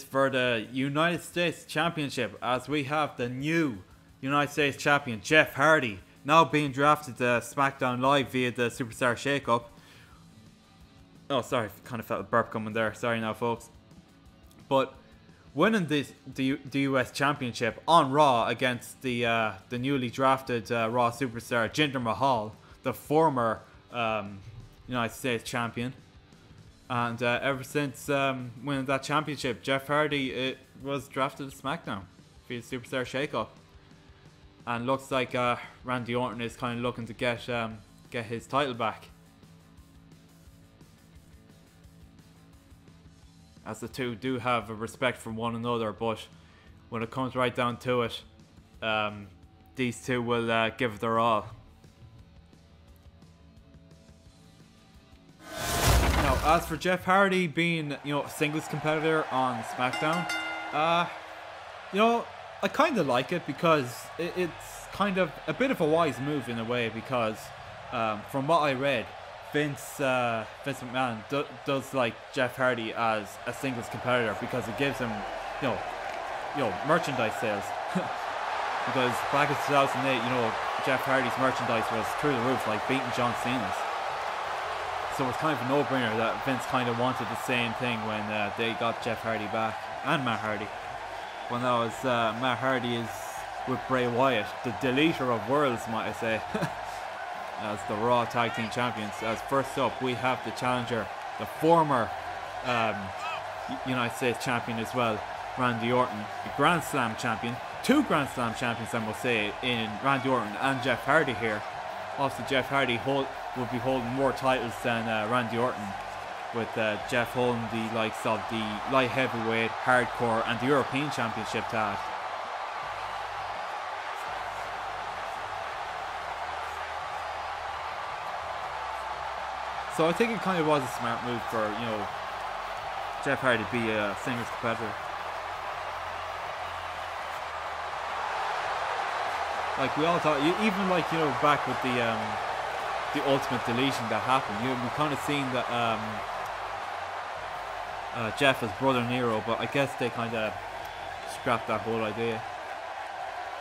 for the United States Championship, as we have the new United States Champion, Jeff Hardy, now being drafted to SmackDown Live via the Superstar Shake-Up. Oh, sorry, kind of felt a burp coming there. Sorry now, folks. But winning the US Championship on Raw against the newly drafted Raw Superstar Jinder Mahal, the former United States Champion. And ever since winning that championship, Jeff Hardy was drafted to SmackDown via the Superstar Shake-Up. And looks like Randy Orton is kind of looking to get his title back, as the two do have a respect for one another. But when it comes right down to it, these two will give it their all. Now, as for Jeff Hardy being, you know, a singles competitor on SmackDown, you know, I kind of like it, because it's kind of a bit of a wise move in a way, because from what I read, Vince McMahon does like Jeff Hardy as a singles competitor, because it gives him, you know, merchandise sales. Because back in 2008, you know, Jeff Hardy's merchandise was through the roof, like beating John Cena's. So it's kind of a no-brainer that Vince kind of wanted the same thing when they got Jeff Hardy back, and Matt Hardy. Well, now as Matt Hardy is with Bray Wyatt, the deleter of worlds, might I say, as the Raw Tag Team Champions. As first up, we have the challenger, the former United States Champion as well, Randy Orton, the Grand Slam Champion. Two Grand Slam Champions, I must say, in Randy Orton and Jeff Hardy here. Also, Jeff Hardy will be holding more titles than Randy Orton, with Jeff holding the likes of the light heavyweight, hardcore, and the European Championship tag. So I think it kind of was a smart move for, you know, Jeff Hardy to be a singles competitor. Like we all thought, even like, you know, back with the Ultimate Deletion that happened, you know, we kind of seen that Jeff as Brother Nero, but I guess they kind of scrapped that whole idea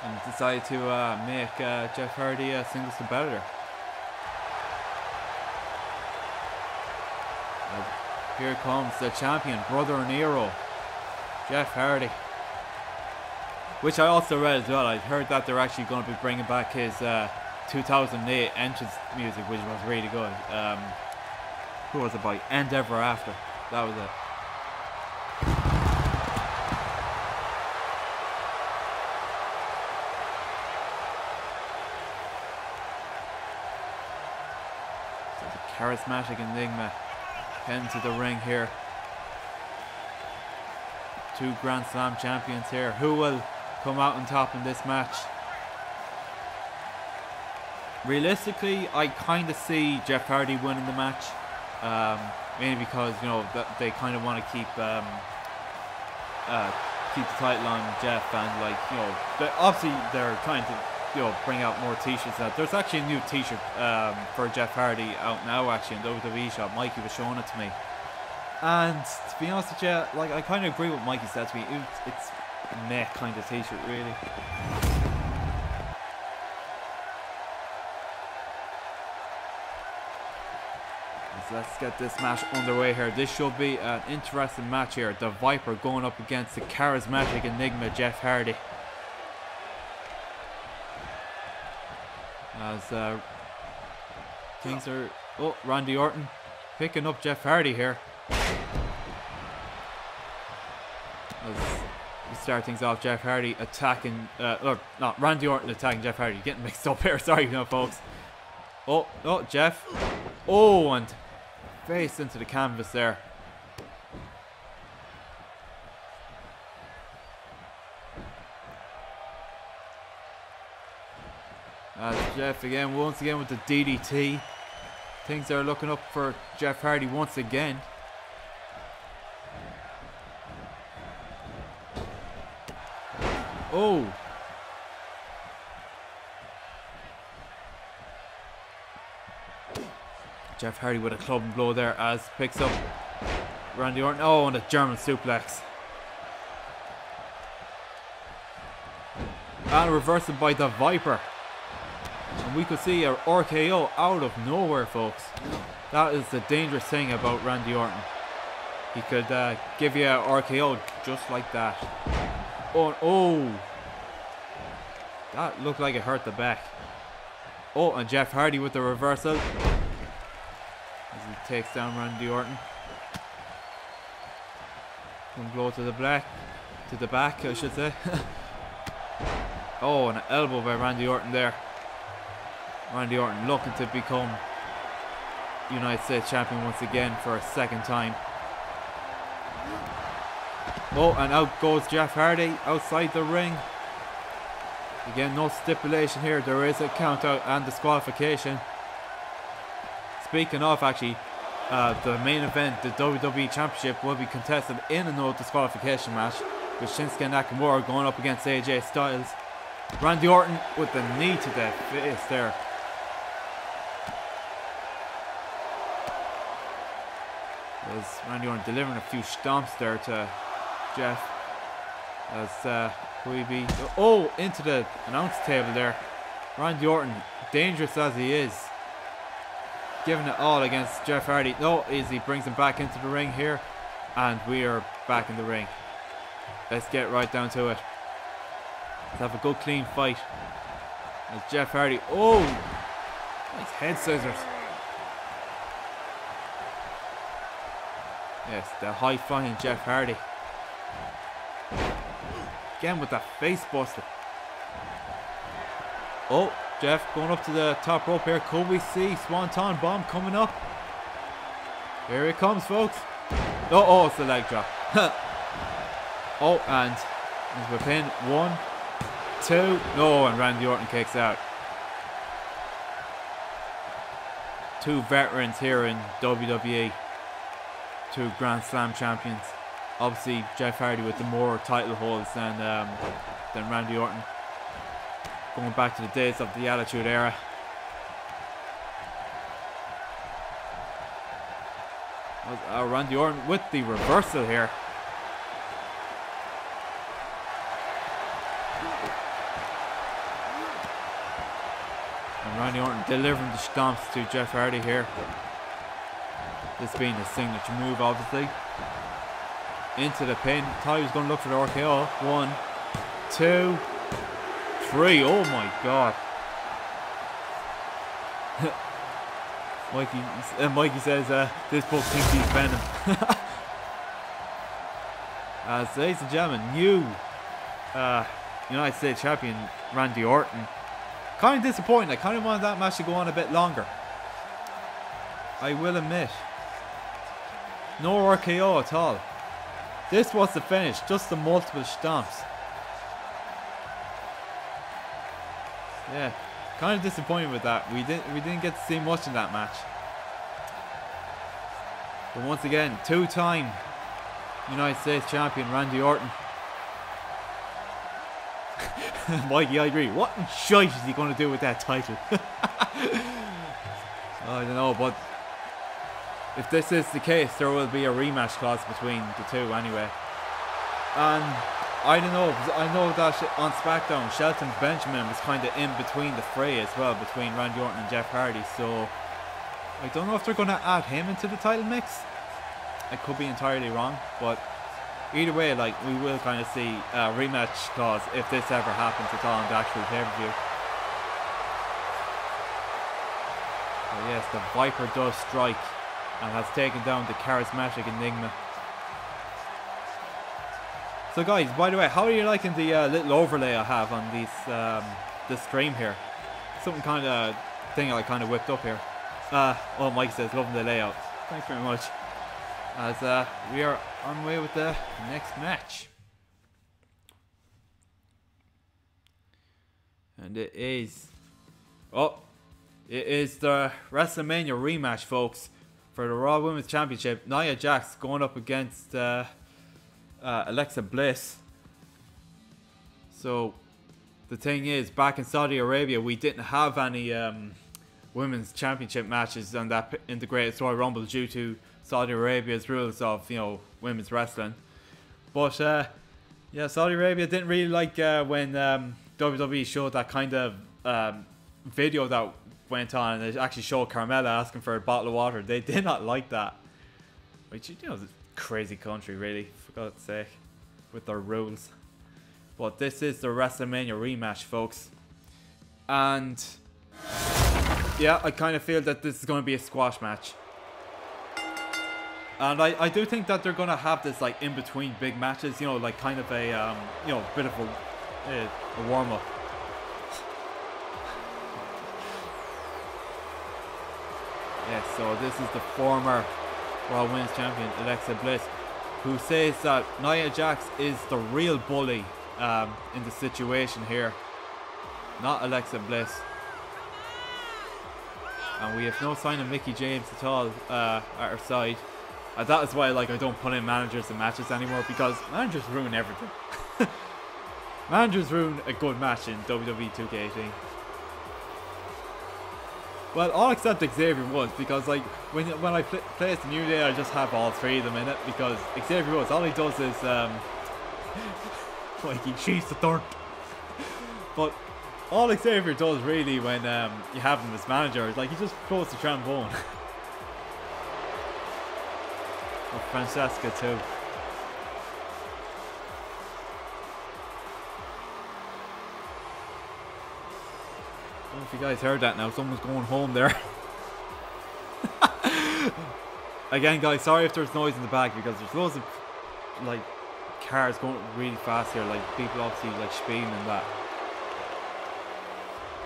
and decided to make Jeff Hardy a singles competitor. Here comes the champion, Brother Nero, Jeff Hardy. Which I also read as well. I heard that they're actually going to be bringing back his 2008 entrance music, which was really good. Who was it by? End Ever After. That was it. So the charismatic Enigma heading to the ring here. Two Grand Slam champions here. Who will come out on top in this match? Realistically, I kind of see Jeff Hardy winning the match, mainly because, you know, they kind of want to keep the title on Jeff, and like, you know, obviously they're trying to, you know, bring out more t-shirts. There's actually a new t-shirt for Jeff Hardy out now, actually, in the WWE shop. Mikey was showing it to me. And to be honest with you, like, I kind of agree with Mikey said to me. It's a meh kind of t-shirt, really. So let's get this match underway here. This should be an interesting match here. The Viper going up against the charismatic Enigma, Jeff Hardy. As things are Oh, Randy Orton picking up Jeff Hardy here. As we start things off, Jeff Hardy attacking, or not, Randy Orton attacking Jeff Hardy. Getting mixed up here, sorry, folks. Oh, Jeff. Oh, and face into the canvas there. As Jeff once again with the DDT. Things are looking up for Jeff Hardy once again. Oh. Jeff Hardy with a club and blow there as picks up Randy Orton. Oh, and a German suplex. And reversed by the Viper. And we could see a RKO out of nowhere, folks. That is the dangerous thing about Randy Orton. He could give you a RKO just like that. Oh. That looked like it hurt the back. Oh, and Jeff Hardy with the reversal. As he takes down Randy Orton. One blow to the back, I should say. Oh, and an elbow by Randy Orton there. Randy Orton looking to become United States Champion once again for a second time. Oh, and out goes Jeff Hardy outside the ring. Again, no stipulation here. There is a count out and disqualification. Speaking of, actually, the main event, the WWE Championship, will be contested in a no disqualification match with Shinsuke Nakamura going up against AJ Styles. Randy Orton with the knee to the face there. As Randy Orton delivering a few stomps there to Jeff. As Weeby, oh, into the announce table there. Randy Orton, dangerous as he is, giving it all against Jeff Hardy. No, as he brings him back into the ring here. And we are back in the ring. Let's get right down to it. Let's have a good clean fight. As Jeff Hardy, oh, nice head scissors. Yes, the high flying Jeff Hardy. Again with that face buster. Oh, Jeff going up to the top rope here. Could we see Swanton Bomb coming up? Here it comes, folks. Oh, it's the leg drop. Oh, and we're pinned. 1, 2. No, and Randy Orton kicks out. Two veterans here in WWE. Two Grand Slam champions. Obviously, Jeff Hardy with the more title holds than Randy Orton. Going back to the days of the Attitude Era. Randy Orton with the reversal here. And Randy Orton delivering the stomps to Jeff Hardy here. This being his signature move, obviously. Into the pin. Thought he was going to look for the RKO. 1, 2, 3. Oh my god. Mikey says this book thinks he's Venom. Ladies and gentlemen, new United States Champion Randy Orton. Kind of disappointing. I kind of wanted that match to go on a bit longer. I will admit. No RKO at all. This was the finish, just the multiple stomps. Yeah, kind of disappointed with that. We didn't get to see much in that match. But once again, two-time United States Champion Randy Orton. Mikey, I agree. What in shite is he going to do with that title? I don't know, but if this is the case, there will be a rematch clause between the two anyway. And I don't know, I know that on SmackDown, Shelton Benjamin was kind of in between the fray as well, between Randy Orton and Jeff Hardy, so I don't know if they're going to add him into the title mix. I could be entirely wrong, but either way, like, we will kind of see a rematch clause if this ever happens at all on the actual pay-per-view. Yes, Yes, the Viper does strike and has taken down the charismatic Enigma. So guys, by the way, how are you liking the little overlay I have on this stream here? Something kind of thing I kind of whipped up here. Oh, Mike says, loving the layout. Thanks very much. As we are on the way with the next match. And it is... Oh! It is the WrestleMania rematch, folks. For the Raw Women's Championship. Nia Jax going up against Alexa Bliss. So, the thing is, back in Saudi Arabia, we didn't have any Women's Championship matches on that integrated Royal Rumble due to Saudi Arabia's rules of, you know, women's wrestling. But, yeah, Saudi Arabia didn't really like when WWE showed that kind of video that went on, and it actually showed Carmella asking for a bottle of water. They did not like that. Which, you know, it's a crazy country, really, for God's sake, with their rules. But this is the WrestleMania rematch, folks. And yeah, I kind of feel that this is going to be a squash match. And I do think that they're going to have this like in between big matches, you know, like kind of a you know, bit of a warm up. Yes, so this is the former Raw Women's Champion Alexa Bliss, who says that Nia Jax is the real bully in the situation here, not Alexa Bliss. And we have no sign of Mickie James at all at our side. And that is why I don't put in managers in matches anymore, because managers ruin everything. Managers ruin a good match in WWE 2K18. Well, all except Xavier Woods, because like when I play as the New Day, I just have all three of them in it, because Xavier Woods, all he does is like he cheats the dirt. But all Xavier does really when you have him as manager is like he just throws the trombone. Or Francesca too. I don't know if you guys heard that now. Someone's going home there. Again, guys, sorry if there's noise in the back, because there's loads of like cars going really fast here. Like people obviously like speeding and that.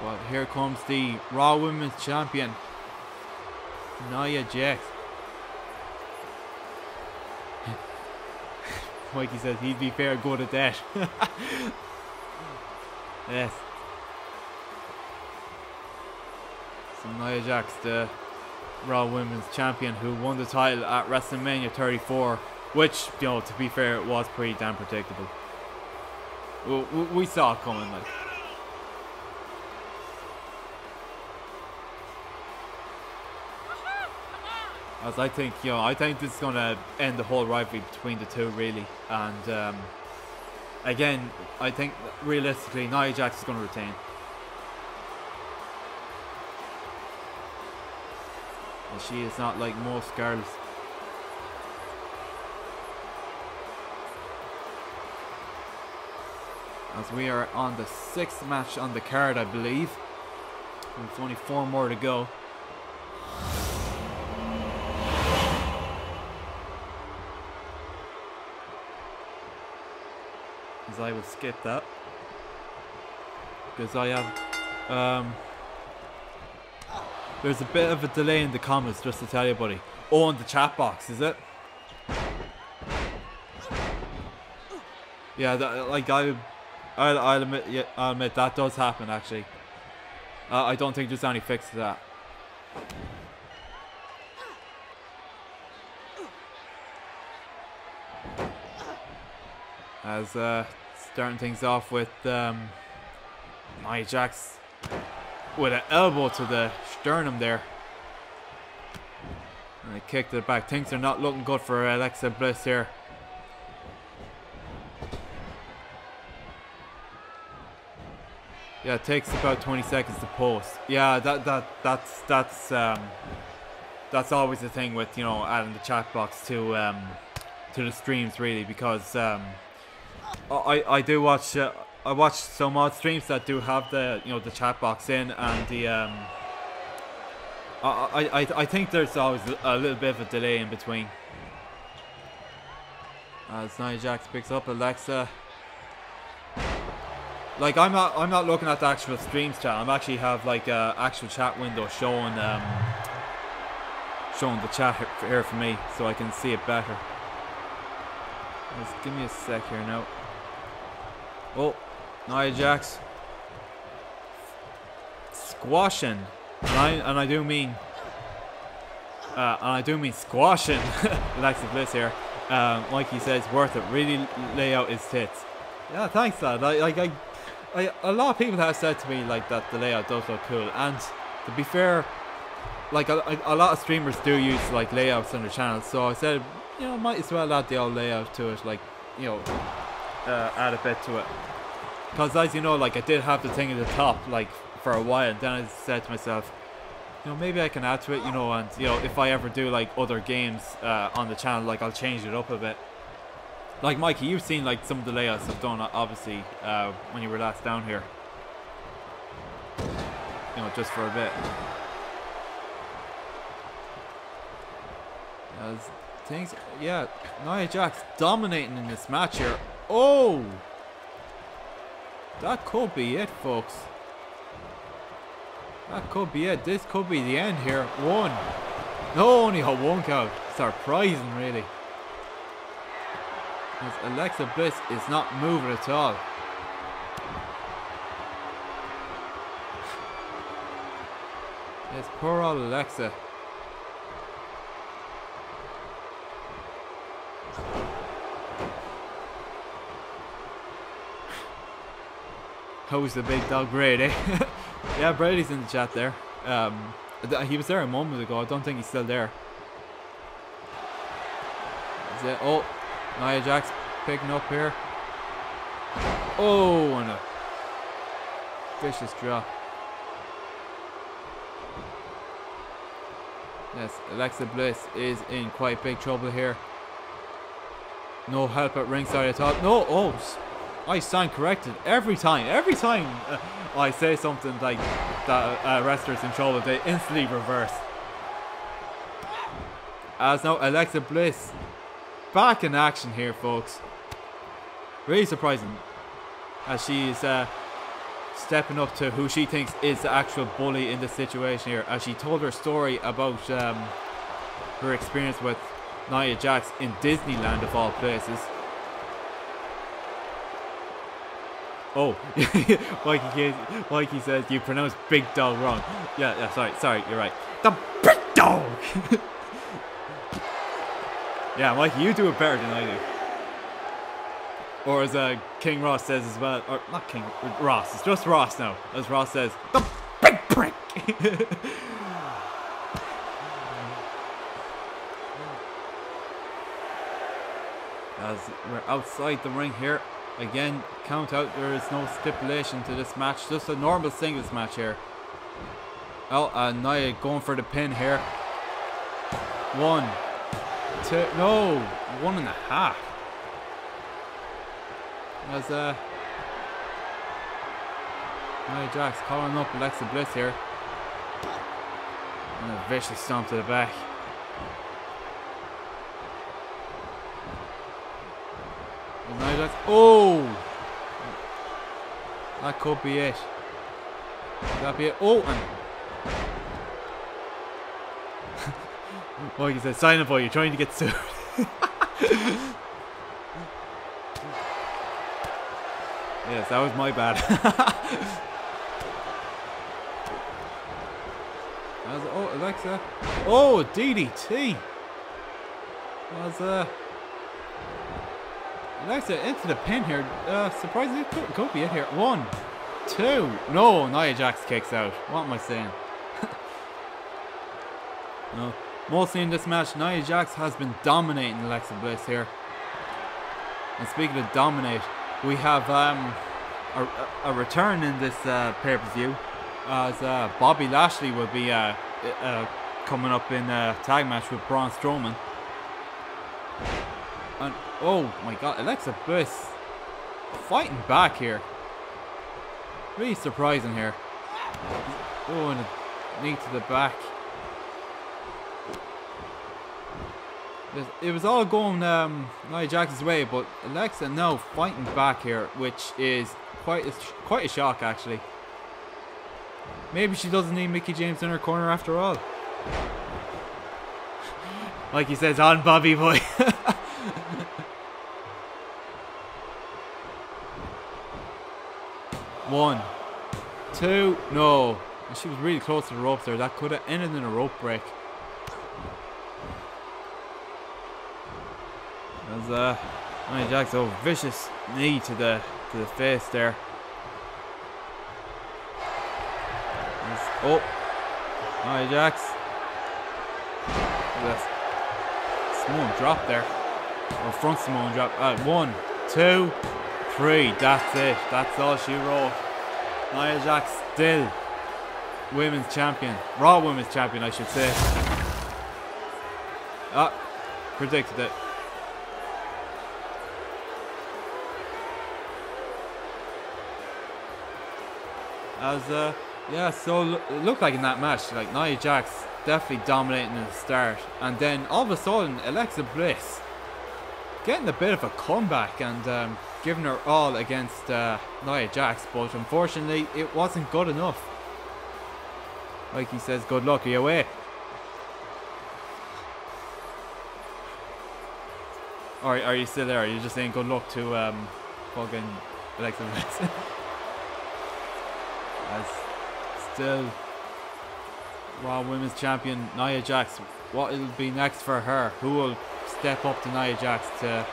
But here comes the Raw Women's Champion, Nia Jax. Mikey says he'd be fair good at that. Yes. So Nia Jax, the Raw Women's Champion, who won the title at WrestleMania 34, which, you know, to be fair, it was pretty damn predictable. We saw it coming, like. As I think, you know, I think this is going to end the whole rivalry between the two, really. And again, I think realistically, Nia Jax is going to retain. And she is not like most girls. As we are on the 6th match on the card, I believe. There's only 4 more to go. As I will skip that, because I have there's a bit of a delay in the comments, just to tell you, buddy. Oh, in the chat box, is it? Yeah, that, like I'll admit, yeah, I'll admit that does happen actually. I don't think there's any fix to that. As starting things off with Nia Jax with an elbow to the sternum there. And a kick to the back. Things are not looking good for Alexa Bliss here. Yeah, it takes about 20 seconds to post. Yeah, that's always the thing with, you know, adding the chat box to the streams, really, because I do watch I watch some odd streams that do have the, you know, the chat box in, and the I think there's always a little bit of a delay in between. As Nia Jax picks up Alexa. Like I'm not looking at the actual stream chat. I'm actually have like a actual chat window showing showing the chat here for me, so I can see it better. Just give me a sec here now. Oh, Nia Jax squashing, and I do mean squashing Alexa Bliss here. Mikey says worth it. Really lay out his tits. Yeah, thanks, lad. A lot of people have said to me like that the layout does look cool, and to be fair, like a lot of streamers do use like layouts on their channels. So I said, you know, might as well add the old layout to it, like, you know, add a bit to it. Because as you know, like I did have the thing at the top like for a while, and then I said to myself, you know, maybe I can add to it, you know, and you know, if I ever do like other games on the channel, like I'll change it up a bit. Like Mikey, you've seen like some of the layouts I've done, obviously, when you were last down here. You know, just for a bit. As things, yeah, Nia Jax dominating in this match here. Oh, that could be it, folks. That could be it. This could be the end here. One. No, only a one count. Surprising, really. As Alexa Bliss is not moving at all. Yes, poor old Alexa. How's the big dog Brady? Yeah, Brady's in the chat there. He was there a moment ago. I don't think he's still there. Is it? Oh, Nia Jax picking up here. Oh, and a vicious drop. Yes, Alexa Bliss is in quite big trouble here. No help at ringside at all. No, oh, I stand corrected every time I say something like that, wrestlers in trouble, they instantly reverse. As now Alexa Bliss back in action here, folks. Really surprising, as she's stepping up to who she thinks is the actual bully in the situation here, as she told her story about her experience with Nia Jax in Disneyland of all places. Oh, Mikey says you pronounce big dog wrong. Yeah, sorry, you're right. The big dog. Yeah, Mikey, you do it better than I do. Or as King Ross says as well, or not King Ross, it's just Ross now. As Ross says, the big prick. As we're outside the ring here. Again, count out, there is no stipulation to this match, just a normal singles match here. Oh, Nia going for the pin here. 1, 2, no, 1.5. As Nia Jax calling up Alexa Bliss here. And a vicious stomp to the back. Oh, that could be it. Could that be it? Oh, and like you said, sign up, boy. You're trying to get sued. Yes, that was my bad. Oh, Alexa. Oh, DDT. As Alexa into the pin here. Surprisingly, could be it here. 1, 2. No, Nia Jax kicks out. What am I saying? No. Mostly in this match, Nia Jax has been dominating Alexa Bliss here. And speaking of dominate, we have a return in this pay-per-view, as Bobby Lashley will be coming up in a tag match with Braun Strowman. And oh my god, Alexa Bliss fighting back here. Really surprising here. Oh, and a knee to the back. It was all going Nia Jax's way, but Alexa now fighting back here, which is quite a shock actually. Maybe she doesn't need Mickie James in her corner after all. Like he says, on Bobby boy. One, two, no. She was really close to the ropes there. That could have ended in a rope break. As Nia Jax, oh, vicious knee to the face there. Oh, Nia Jax. Samoan drop there, or front Samoan drop. 1, 2, 3. That's it. That's all she wrote. Nia Jax still women's champion, Raw Women's Champion, I should say. Predicted it. Yeah, so it looked like in that match, like Nia Jax definitely dominating in the start, and then all of a sudden Alexa Bliss getting a bit of a comeback and giving her all against Nia Jax, but unfortunately it wasn't good enough. Like he says, good luck, are you away? Or are you still there? Are you just saying good luck to fucking Alexa Bliss? As still Raw Women's Champion Nia Jax, what will be next for her? Who will step up to Nia Jax to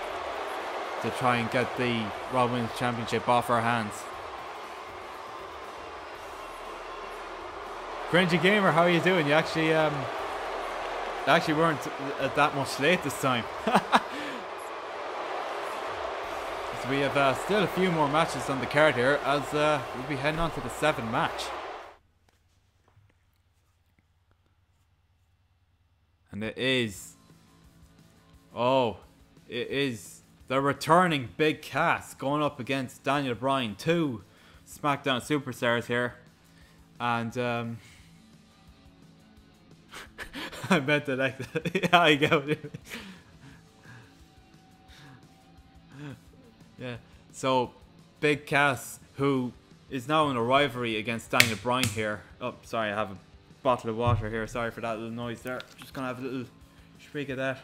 try and get the Raw Women's Championship off her hands? Cringy Gamer, how are you doing? You actually weren't that much late this time. So we have still a few more matches on the card here, as we'll be heading on to the 7th match. And it is the returning Big Cass going up against Daniel Bryan, 2 SmackDown superstars here. And I meant to like that. Yeah, I get it. Yeah, so Big Cass, who is now in a rivalry against Daniel Bryan here. Oh, sorry, I have a bottle of water here. Sorry for that little noise there. Just gonna have a little shriek of that.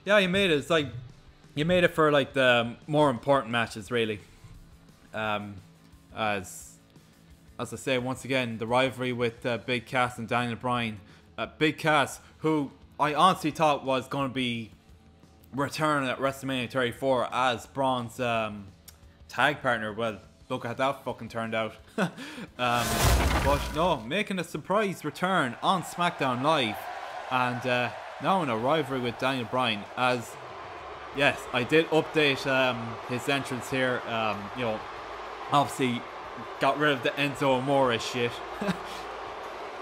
Yeah, you made it. It's like you made it for like the more important matches, really. As I say, once again, the rivalry with Big Cass and Daniel Bryan. Big Cass, who I honestly thought was going to be returning at WrestleMania 34 as Braun's tag partner. Well, look at that fucking turned out. But no, making a surprise return on SmackDown Live, and now in a rivalry with Daniel Bryan. As yes, I did update his entrance here. You know, obviously got rid of the Enzo Amore shit.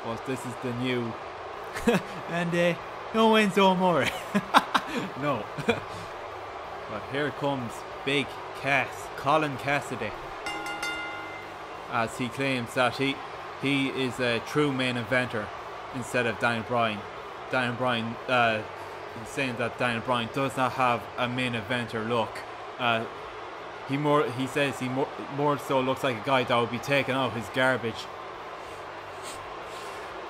But this is the new and no Enzo Amore. No. But here comes Big Cass, Colin Cassidy, as he claims that he is a true main eventer instead of Daniel Bryan. Daniel Bryan saying that Daniel Bryan does not have a main eventer look. He says he more so looks like a guy that would be taking out his garbage.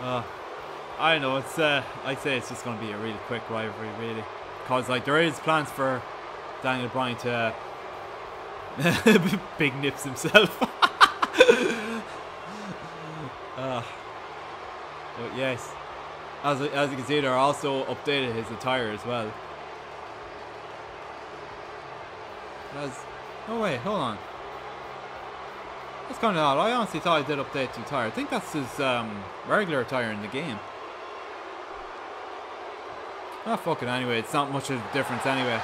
I know, it's I'd say it's just going to be a really quick rivalry, really, because like there is plans for Daniel Bryan to big nips himself. But yes, as you can see, they're also updated his attire as well. No wait, hold on. That's kind of odd. I honestly thought I did update the attire. I think that's his regular attire in the game. Ah, fuck it anyway. It's not much of a difference anyway.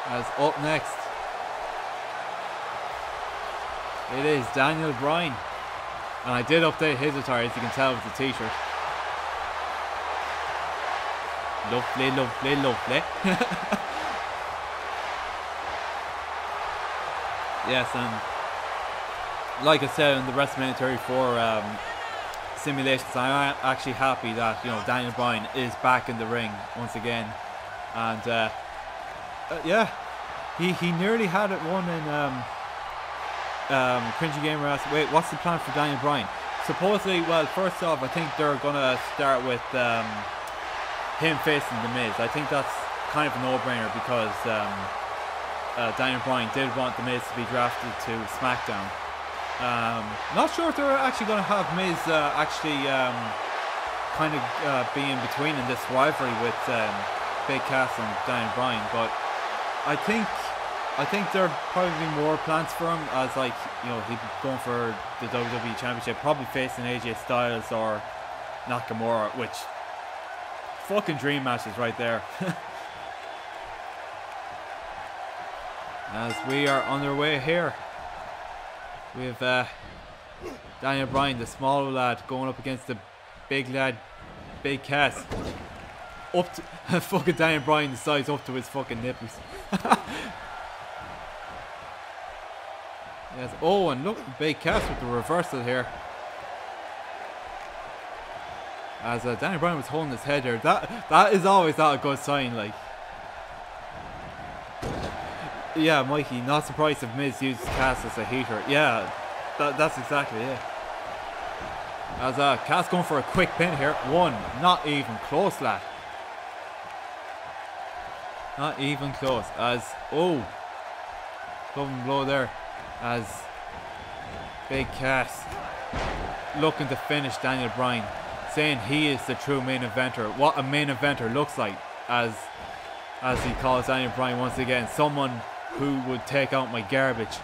As up next, it is Daniel Bryan. And I did update his attire, as you can tell, with the t-shirt. Lovely, lovely, lovely. Yes, and like I said in the WrestleMania 34 simulations. I'm actually happy that, you know, Daniel Bryan is back in the ring once again, and yeah, he nearly had it won in Cringy Gamer asked, wait, what's the plan for Daniel Bryan? Supposedly, well, first off, I think they're gonna start with him facing The Miz. I think that's kind of a no-brainer because Daniel Bryan did want The Miz to be drafted to SmackDown. Not sure if they're actually going to have Miz kind of be in between in this rivalry with Big Cass and Daniel Bryan, but I think there are probably more plans for him, as, like, you know, he'd be going for the WWE Championship, probably facing AJ Styles or Nakamura, which fucking dream matches right there. As we are on their way here, we have Daniel Bryan, the small lad, going up against the big lad, Big Cass. Up to fucking Daniel Bryan, the size up to his fucking nipples. Yes. Oh, and look, Big Cass with the reversal here. As Daniel Bryan was holding his head there. That is always not a good sign, like. Yeah, Mikey, not surprised if Miz uses Cass as a heater. Yeah, that's exactly it. As Cass going for a quick pin here. One, not even close, lad. Not even close. As, oh, clubbing blow there. As Big Cass looking to finish Daniel Bryan, saying he is the true main eventer. What a main eventer looks like, as he calls Daniel Bryan once again, someone who would take out my garbage.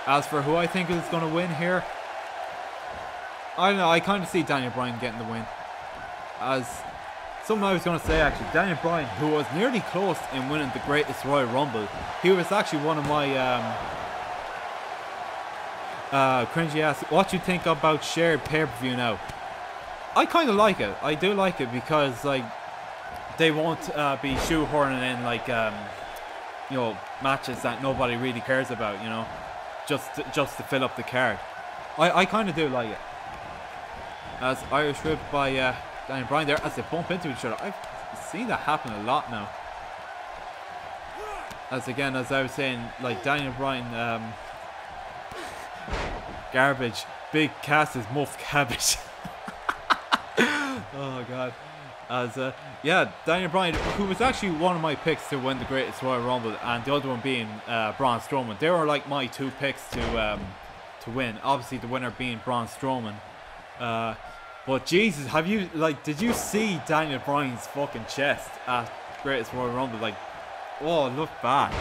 As for who I think is going to win here, I don't know, I kind of see Daniel Bryan getting the win. As something I was going to say, actually, Daniel Bryan, who was nearly close in winning the Greatest Royal Rumble, he was actually one of my cringy ass, what do you think about shared pay-per-view now? I kind of like it. I do like it because, like, they won't be shoehorning in, like, you know, matches that nobody really cares about, you know, just to fill up the card. I kind of do like it. As Irish Whip by Daniel Bryan there, as they bump into each other. I've seen that happen a lot now. As again, as I was saying, like, Daniel Bryan, garbage. Big Cass is muffed cabbage. Oh god. As yeah, Daniel Bryan, who was actually one of my picks to win the Greatest Royal Rumble, and the other one being Braun Strowman. They were like my two picks to win. Obviously, the winner being Braun Strowman. But Jesus, have you, like, did you see Daniel Bryan's fucking chest at Greatest Royal Rumble? Like, oh, look back.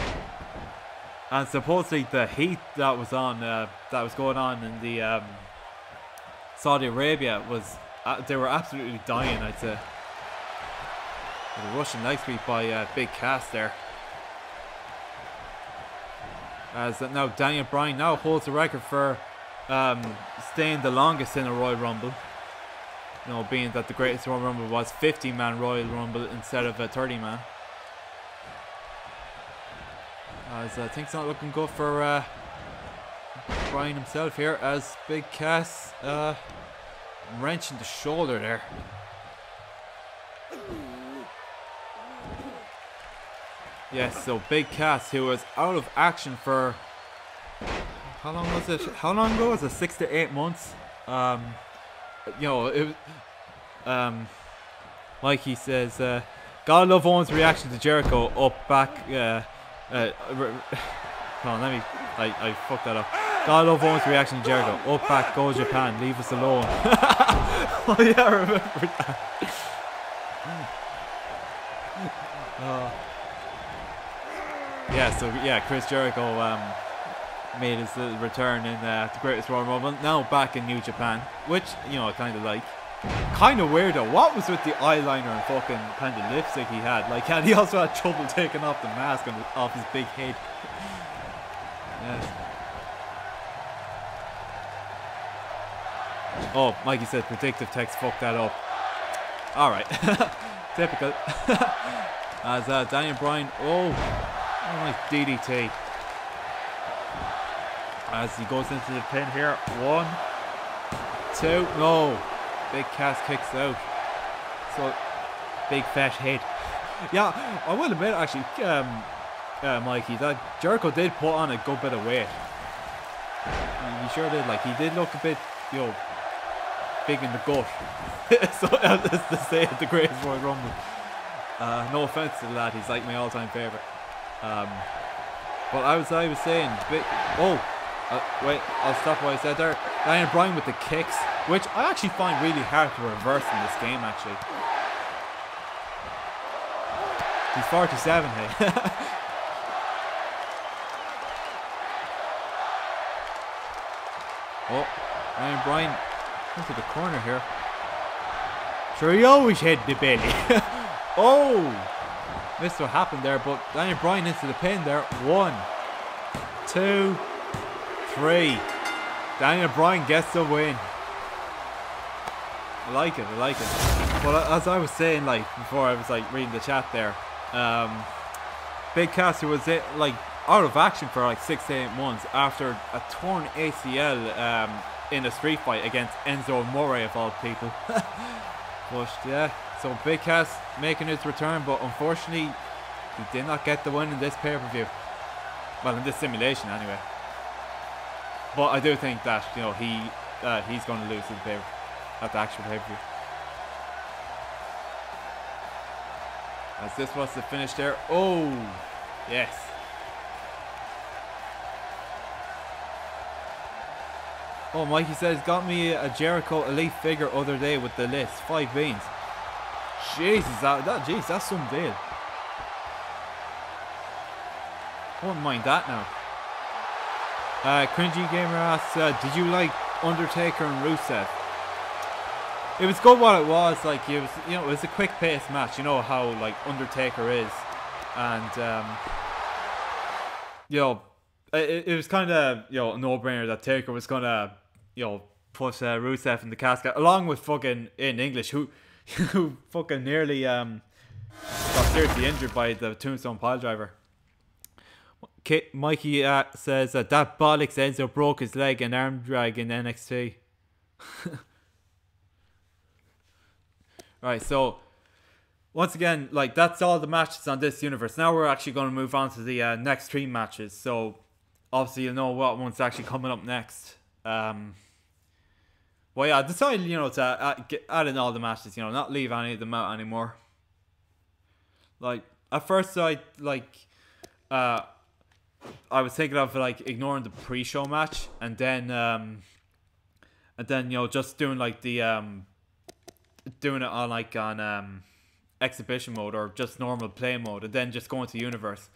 And supposedly the heat that was on, that was going on in the Saudi Arabia was, they were absolutely dying, I'd say. The Russian leg sweep by Big Cass there. As now Daniel Bryan now holds the record for staying the longest in a Royal Rumble. You know, being that the Greatest Royal Rumble was 50-man Royal Rumble instead of a 30-man. As things not looking good for Bryan himself here, as Big Cass wrenching the shoulder there. Yes, so Big Cass, who was out of action for, how long was it? How long ago was it? 6 to 8 months. You know, it like he says, gotta love Owens' reaction to Jericho up back. Hold on, let me. I fucked that up. Gotta love Owens' reaction to Jericho. Up back, go Japan, leave us alone. Oh yeah, I remember that. Yeah, so yeah, Chris Jericho made his little return in the Greatest Royal Rumble. Now back in New Japan, which, you know, I kind of like. Kind of weird though. What was with the eyeliner and fucking kind of lipstick he had? Like, and he also had trouble taking off the mask off his big head. Yes. Oh, Mikey said predictive text fucked that up. Alright. Typical. As Daniel Bryan, oh nice DDT. as he goes into the pin here. 1, 2, no. Big Cass kicks out. So, big fat head. Yeah, I will admit actually, Mikey, that Jericho did put on a good bit of weight. He sure did. Like, he did look a bit, you know, big in the gut. So that's to say at the Greatest Royal Rumble. No offense to the lad, he's like my all-time favorite. But I was saying, wait, I'll stop what I said there. Daniel Bryan with the kicks, which I actually find really hard to reverse in this game. Actually, he's 47. Hey. Oh, Daniel Bryan into the corner here. Sure, he always hit the belly. Oh, missed what happened there, but Daniel Bryan into the pin there. 1, 2, 3. Daniel Bryan gets the win. I like it. But as I was saying, like before, I was like reading the chat there. Big Cass, who was like out of action for like 6 to 8 months after a torn ACL in a street fight against Enzo Amore of all people. But yeah, so Big Cass making his return, but unfortunately he did not get the win in this pay-per-view. Well, in this simulation anyway. But I do think that, you know, he's going to lose at the actual pay-per-view. As this was the finish there. Oh, yes. Oh, Mikey says, got me a Jericho Elite figure other day with the list. 5 beans. Jesus, jeez, that's some deal. Wouldn't mind that now. Cringy Gamer asks, did you like Undertaker and Rusev? It was good what it was. Like, it was, you know, it was a quick paced match. You know how like Undertaker is, and you know, it was kind of, you know, a no brainer that Taker was gonna, you know, put Rusev in the casket along with fucking in English who fucking nearly got seriously injured by the Tombstone Piledriver. Mikey says that bollocks Enzo broke his leg in arm drag in NXT. Right, so once again, like, that's all the matches on this universe. Now we're actually going to move on to the next 3 matches. So obviously you'll know what one's actually coming up next. Well, yeah, I decided, you know, to add in all the matches, you know, not leave any of them out anymore. Like, at first I was thinking of like ignoring the pre-show match and then you know, just doing like the doing it on like on exhibition mode or just normal play mode, and then just going to universe.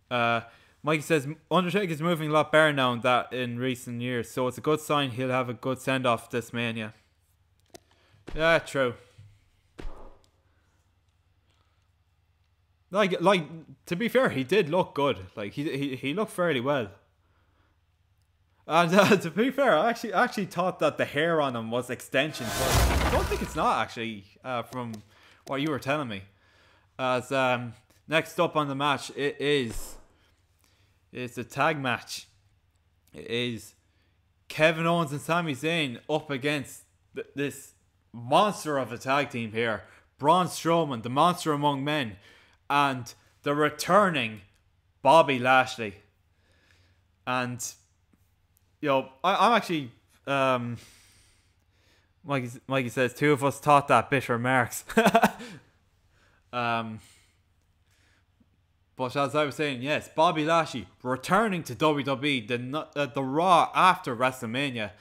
Mikey says Undertaker's moving a lot better now than that in recent years, so it's a good sign he'll have a good send off this Mania. Yeah, true. Like to be fair, he did look good. Like he looked fairly well. And to be fair, I actually thought that the hair on him was extensions, but I don't think it's not actually, from what you were telling me. As next up on the match, it's a tag match. It is Kevin Owens and Sami Zayn up against this monster of a tag team here. Braun Strowman, the monster among men, and the returning Bobby Lashley. And you know, I'm actually Mikey says 2 of us thought that bitter remarks. But as I was saying, yes, Bobby Lashley returning to WWE, the Raw after WrestleMania.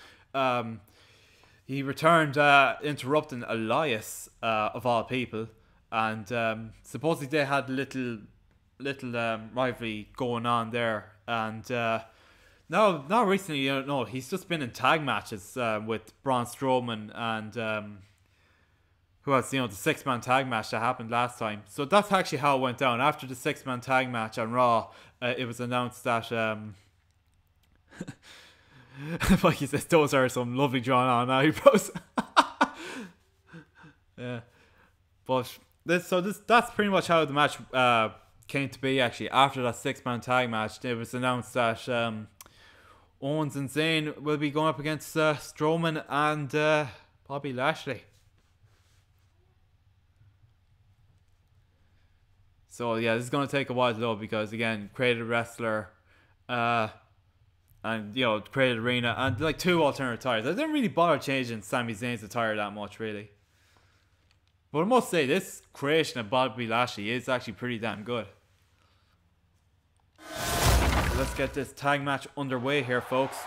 He returned interrupting Elias, of all people, and supposedly they had little rivalry going on there, and now recently, you know, he's just been in tag matches with Braun Strowman and who else, you know, the 6-man tag match that happened last time. So that's actually how it went down. After the 6-man tag match on Raw, it was announced that like he says, those are some lovely drawn on eyebrows. Yeah, but that's pretty much how the match came to be actually after that 6-man tag match. It was announced that Owens and Zayn will be going up against Strowman and Bobby Lashley. So yeah, this is going to take a while to load because again, created wrestler, and created arena, and like 2 alternate attires. I didn't really bother changing Sami Zayn's attire that much really. But I must say, this creation of Bobby Lashley is actually pretty damn good. So let's get this tag match underway here, folks.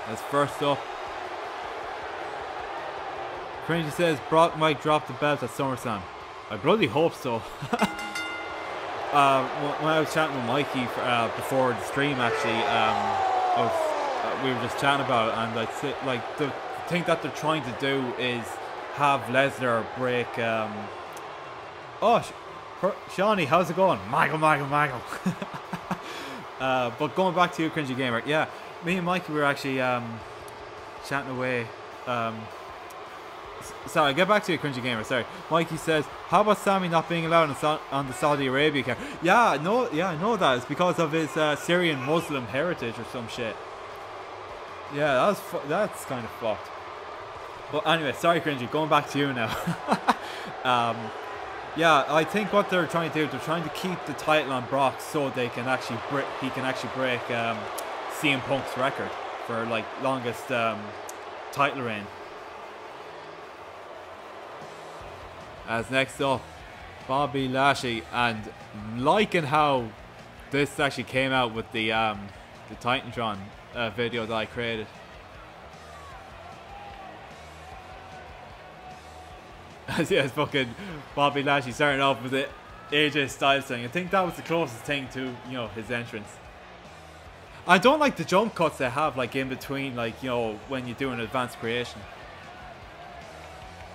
As first up, Cringy says Brock might drop the belt at SummerSlam. I bloody hope so. When I was chatting with Mikey before the stream, actually, we were just chatting about it, and like the thing that they're trying to do is have Lesnar break. Shawnee, how's it going? Michael. But going back to you, Cringy Gamer, yeah, me and Mikey were actually chatting away. Sorry, get back to you, Cringy Gamer. Sorry, Mikey says, how about Sami not being allowed on the Saudi Arabia card? I know that. It's because of his Syrian Muslim heritage or some shit. Yeah, that's kind of fucked. But anyway, sorry, Cringy. Going back to you now. Yeah, I think what they're trying to do, they're trying to keep the title on Brock so they can actually he can actually break CM Punk's record for like longest title reign. As next up, Bobby Lashley, and liking how this actually came out with the Titantron video that I created. Yeah, it's fucking Bobby Lashley starting off with the AJ Styles thing. I think that was the closest thing to, his entrance. I don't like the jump cuts they have, like in between, like, when you do an advanced creation.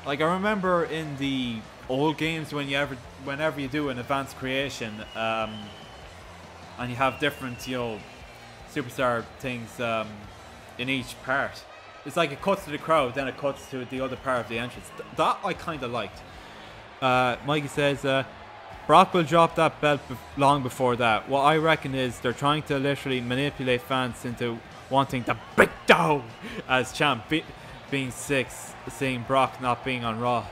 Like, I remember in the old games whenever you do an advanced creation, and you have different, superstar things in each part. It's like it cuts to the crowd, then it cuts to the other part of the entrance. That I kind of liked. Mikey says, Brock will drop that belt long before that. What I reckon is they're trying to literally manipulate fans into wanting the big dog as champ, being 6, seeing Brock not being on Raw.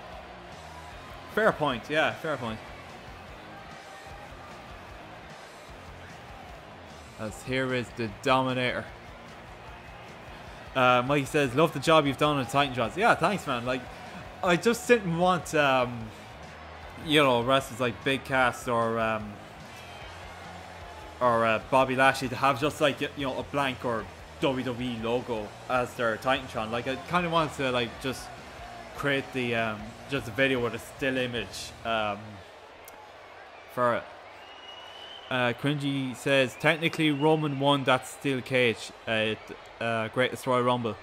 Fair point, yeah, fair point. As here is the Dominator. Mikey says, love the job you've done on Titantrons. Yeah, thanks, man. Like, I just didn't want, wrestlers like Big Cass or Bobby Lashley to have just like, a blank or WWE logo as their Titantron. Like, I kind of wanted to like just create the just a video with a still image for it. Cringy says, technically Roman won that steel cage at Greatest Royal Rumble.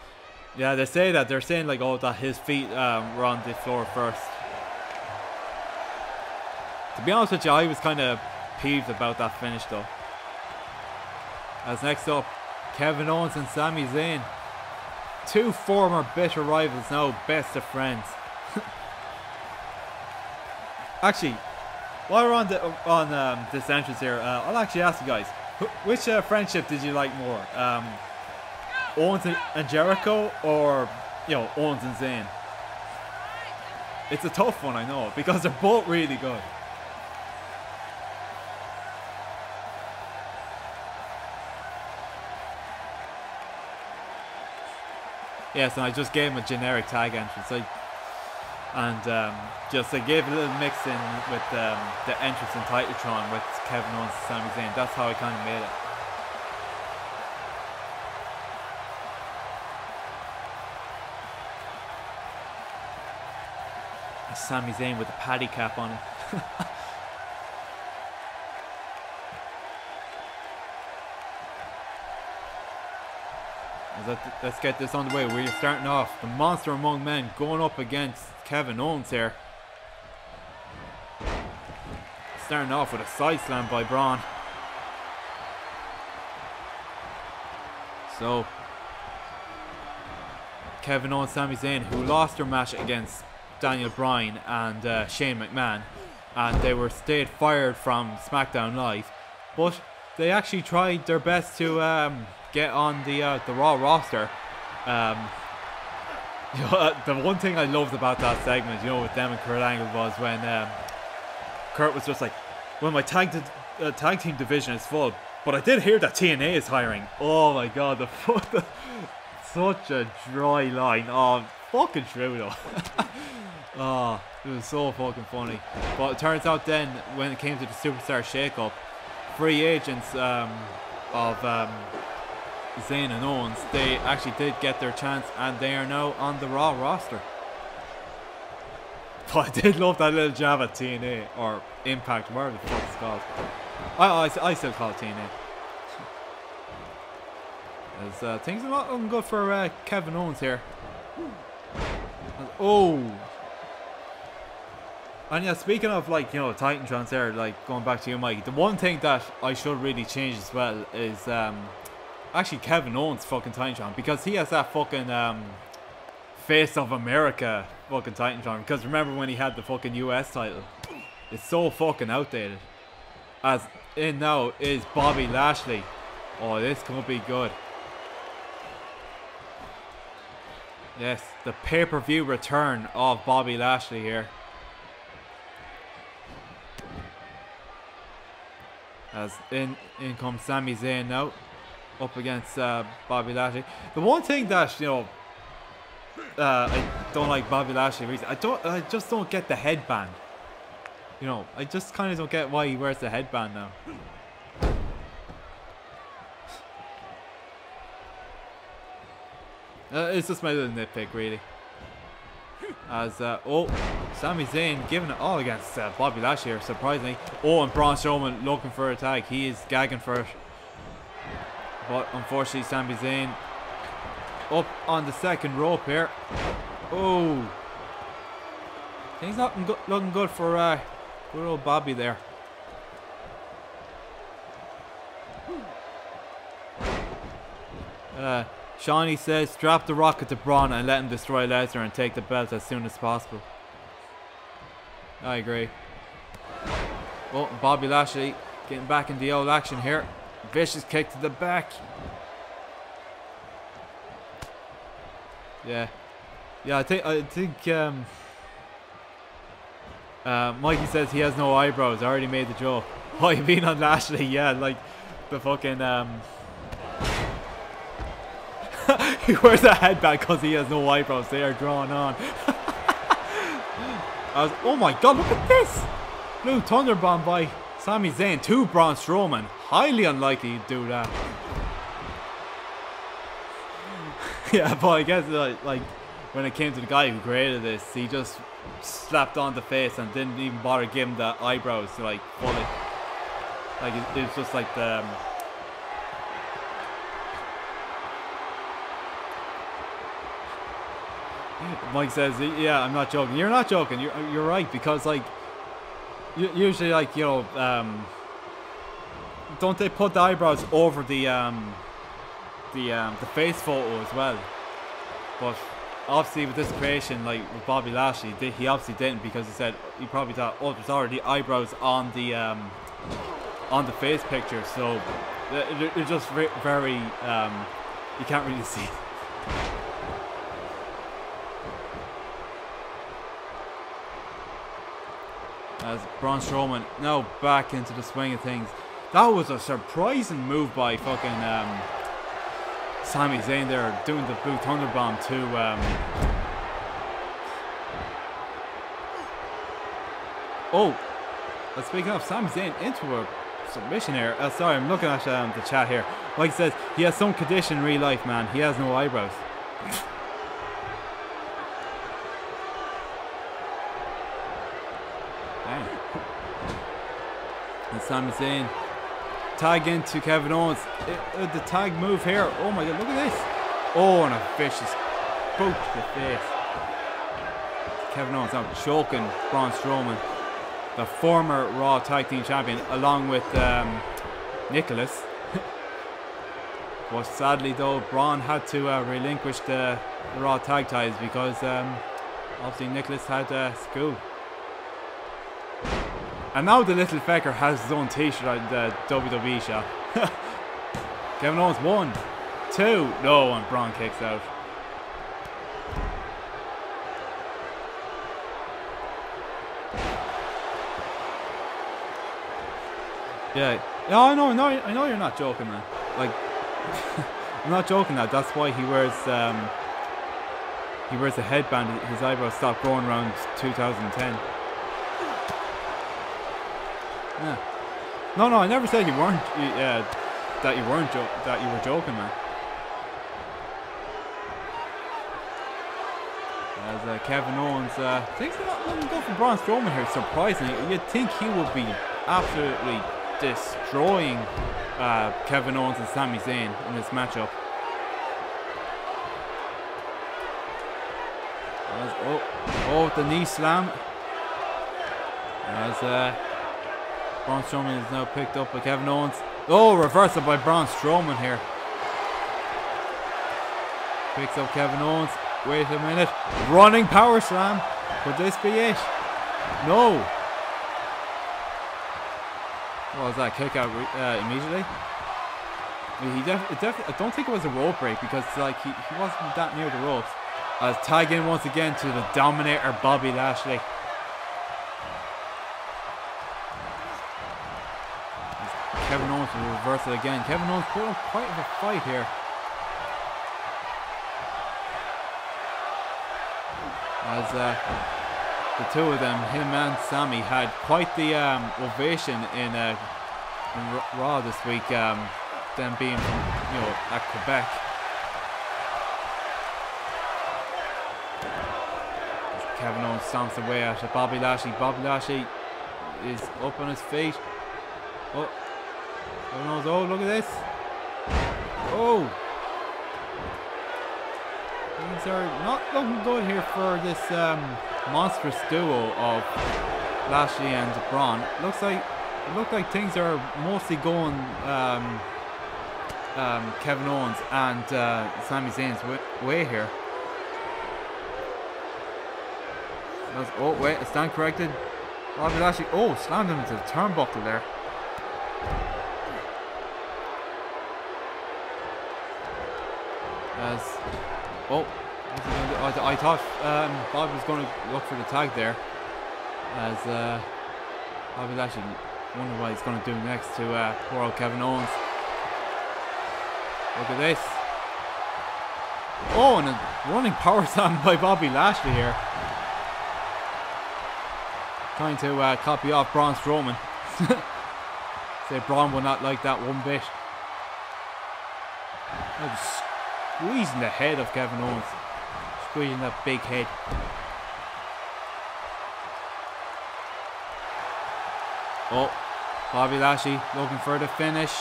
Yeah, they say that. They're saying like, that his feet were on the floor first. To be honest with you, I was kind of peeved about that finish though. As next up, Kevin Owens and Sami Zayn. 2 former bitter rivals, now best of friends. Actually, while we're on this entrance here, I'll actually ask you guys, which friendship did you like more? Owens and Jericho, or Owens and Zayn? It's a tough one, I know, because they're both really good. Yes, and I just gave him a generic tag entrance. I gave a little mix in with the entrance in Titantron with Kevin Owens and Sami Zayn. That's how I kind of made it. Sami Zayn with a paddy cap on it. Let's get this on the way. We're starting off the Monster Among Men going up against Kevin Owens here. Starting off with a side slam by Braun. So Kevin Owens, Sami Zayn, who lost their match against Daniel Bryan and Shane McMahon, and they were stayed fired from SmackDown Live, but they actually tried their best to get on the Raw roster. You know, the one thing I loved about that segment, you know, with them and Kurt Angle was when Kurt was just like, well, my tag team division is full, but I did hear that TNA is hiring. Oh my god, such a dry line. Oh, fucking true though. Oh, it was so fucking funny. But it turns out then, when it came to the Superstar Shake-Up, free agents of Zayn and Owens, they actually did get their chance, and they are now on the Raw roster. But I did love that little jab at TNA, or Impact, whatever the fuck it's called. I still call it TNA. As things are not looking good for Kevin Owens here. Oh! And yeah, speaking of, like, you know, Titantrons there, like, going back to you, Mike, the one thing that I should really change as well is actually Kevin Owens' fucking Titantron, because he has that fucking Face of America fucking Titantron. Because remember when he had the fucking US title? It's so fucking outdated. As in now is Bobby Lashley. Oh, this could be good. Yes, the pay-per-view return of Bobby Lashley here. As in comes Sami Zayn now, up against Bobby Lashley. The one thing that, you know, I don't like Bobby Lashley recently, I just don't get the headband. You know, I just kind of don't get why he wears the headband now. It's just my little nitpick, really. As, oh, Sami Zayn giving it all against Bobby Lashley here, surprisingly. Oh, and Braun Strowman looking for a tag. He is gagging for it. But unfortunately, Sami Zayn up on the second rope here. Oh. Things not looking good for good old Bobby there. Shawnee says, drop the rocket to Braun and let him destroy Lesnar and take the belt as soon as possible. I agree. Oh, Bobby Lashley getting back in the old action here. Vicious kick to the back. Yeah. Yeah, I think Mikey says he has no eyebrows. I already made the joke. Oh, you mean on Lashley? Yeah, like the fucking he wears a headband because he has no eyebrows. They are drawn on. Oh my god, look at this! Blue Thunderbomb by Sami Zayn to Braun Strowman. Highly unlikely to do that. Yeah, but I guess like when it came to the guy who created this, he just slapped on the face and didn't even bother giving the eyebrows to like fully. Like it's just like the. Mike says, "Yeah, I'm not joking. You're not joking. You're right, because like usually, like, you know, don't they put the eyebrows over the face photo as well? But obviously with this creation, like with Bobby Lashley, he obviously didn't, because he said he probably thought, oh, there's already eyebrows on the face picture, so it's just very you can't really see." As Braun Strowman now back into the swing of things. That was a surprising move by fucking Sami Zayn there, doing the Blue Thunderbomb to oh, speaking of Sami Zayn into a submission here. Sorry, I'm looking at the chat here. Like he says, he has some condition in real life, man. He has no eyebrows. And Sami Zayn tag into Kevin Owens. The tag move here. Oh my god, look at this. Oh, and a vicious boot to the face. Kevin Owens now choking Braun Strowman, the former Raw Tag Team Champion, along with Nicholas. But sadly though, Braun had to relinquish the Raw Tag titles because Obviously Nicholas had school. And now the little fecker has his own t-shirt on the WWE shop. Kevin Owens 1, 2, no, and Braun kicks out. Yeah, I know you're not joking, man. Like, I'm not joking. That's why he wears a headband. His eyebrows stopped growing around 2010. Yeah. No, I never said you weren't. That you were joking, man. As Kevin Owens thinks they're not letting go for Braun Strowman here. Surprisingly, you'd think he would be absolutely destroying Kevin Owens and Sami Zayn in this matchup. As, the knee slam. As Braun Strowman is now picked up by Kevin Owens. Oh, reversal by Braun Strowman here. Picks up Kevin Owens. Wait a minute. Running power slam. Could this be it? No. What was that? Kick out immediately? I don't think it was a rope break because like he wasn't that near the ropes. As tag in once again to the Dominator Bobby Lashley. Kevin Owens will reverse it again. Kevin Owens put up quite a fight here. As the two of them, him and Sami, had quite the ovation in Raw this week. Them being from, at Quebec. As Kevin Owens stomps away at Bobby Lashley. Bobby Lashley is up on his feet. Oh, Kevin Owens! Oh, look at this! Oh. Things are not looking good here for this monstrous duo of Lashley and Braun. It looks like things are mostly going Kevin Owens and Sami Zayn's way here. Oh wait, a stand corrected. Bobby Lashley, slammed him into the turnbuckle there. I thought Bobby was going to look for the tag there. As Bobby Lashley wonder what he's going to do next to poor old Kevin Owens. Look at this. Oh, and a running power slam by Bobby Lashley here. Trying to copy off Braun Strowman. Say Braun will not like that one bit. Squeezing the head of Kevin Owens. Squeezing that big head. Oh, Bobby Lashley looking for the finish.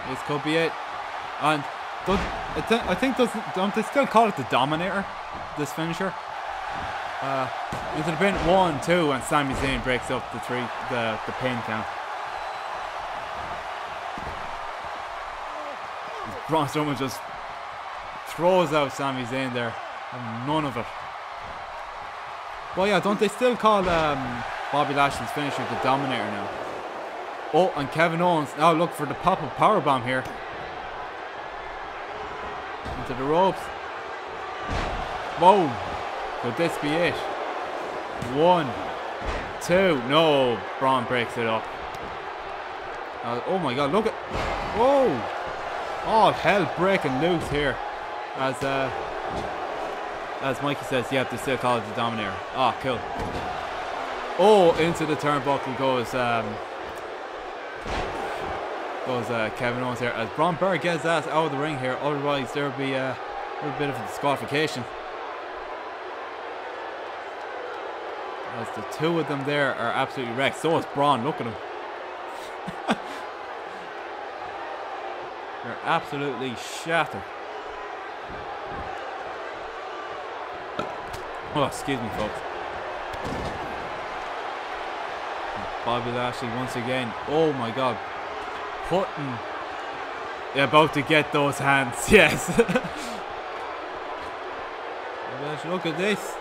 This could be it. And don't they still call it the Dominator? This finisher? Into the pin. 1, 2, and Sami Zayn breaks up the pin count. Braun Strowman just throws out Sami Zayn there. And none of it. Well, yeah, don't they still call Bobby Lashley's finisher the Dominator now? Oh, and Kevin Owens now look for the pop-up powerbomb here. Into the ropes. Boom. Could this be it? 1, 2. No, Braun breaks it up. Oh my God, look at... Oh! All hell breaking loose here. As Mikey says, yeah, they still call it the Dominator. Ah, cool. Oh, into the turnbuckle goes Kevin Owens here. As Braun Burr gets his ass out of the ring here, otherwise there would be a little bit of a disqualification. As the two of them there are absolutely wrecked. So is Braun. Look at him. They're absolutely shattered. Oh, excuse me, folks. Bobby Lashley once again. Oh my God. They're about to get those hands. Yes. Look at this.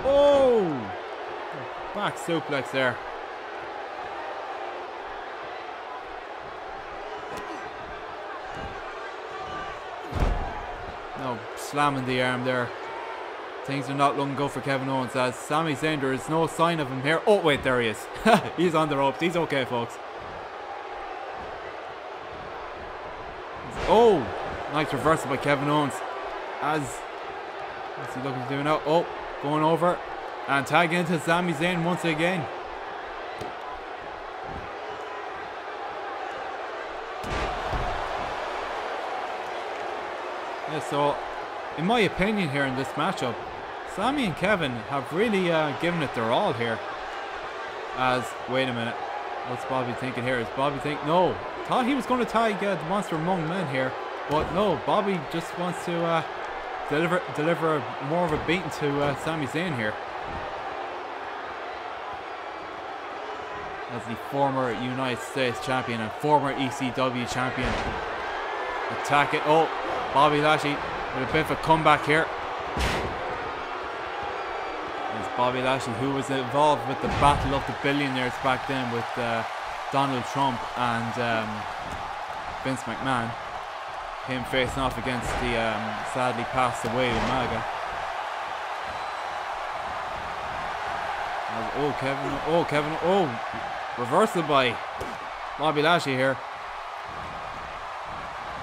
Oh! Back suplex there. No, slamming the arm there. Things are not looking good for Kevin Owens as Sami Zayn, there is no sign of him here. Oh wait, there he is. He's on the ropes. He's okay, folks. Oh! Nice reversal by Kevin Owens. What's he looking to do now? Oh, going over. And tag into Sami Zayn once again. Yeah, so, in my opinion here in this matchup, Sami and Kevin have really given it their all here. Wait a minute. What's Bobby thinking here? Is Bobby think? No. Thought he was going to tag the Monster Among Men here. But no, Bobby just wants to deliver more of a beating to Sami Zayn here. As the former United States champion and former ECW champion. Attack it. Oh, Bobby Lashley with a bit of a comeback here. It's Bobby Lashley who was involved with the Battle of the Billionaires back then with Donald Trump and Vince McMahon. Him facing off against the sadly passed away Umaga. Oh, Kevin. Oh, reversal by Bobby Lashley here.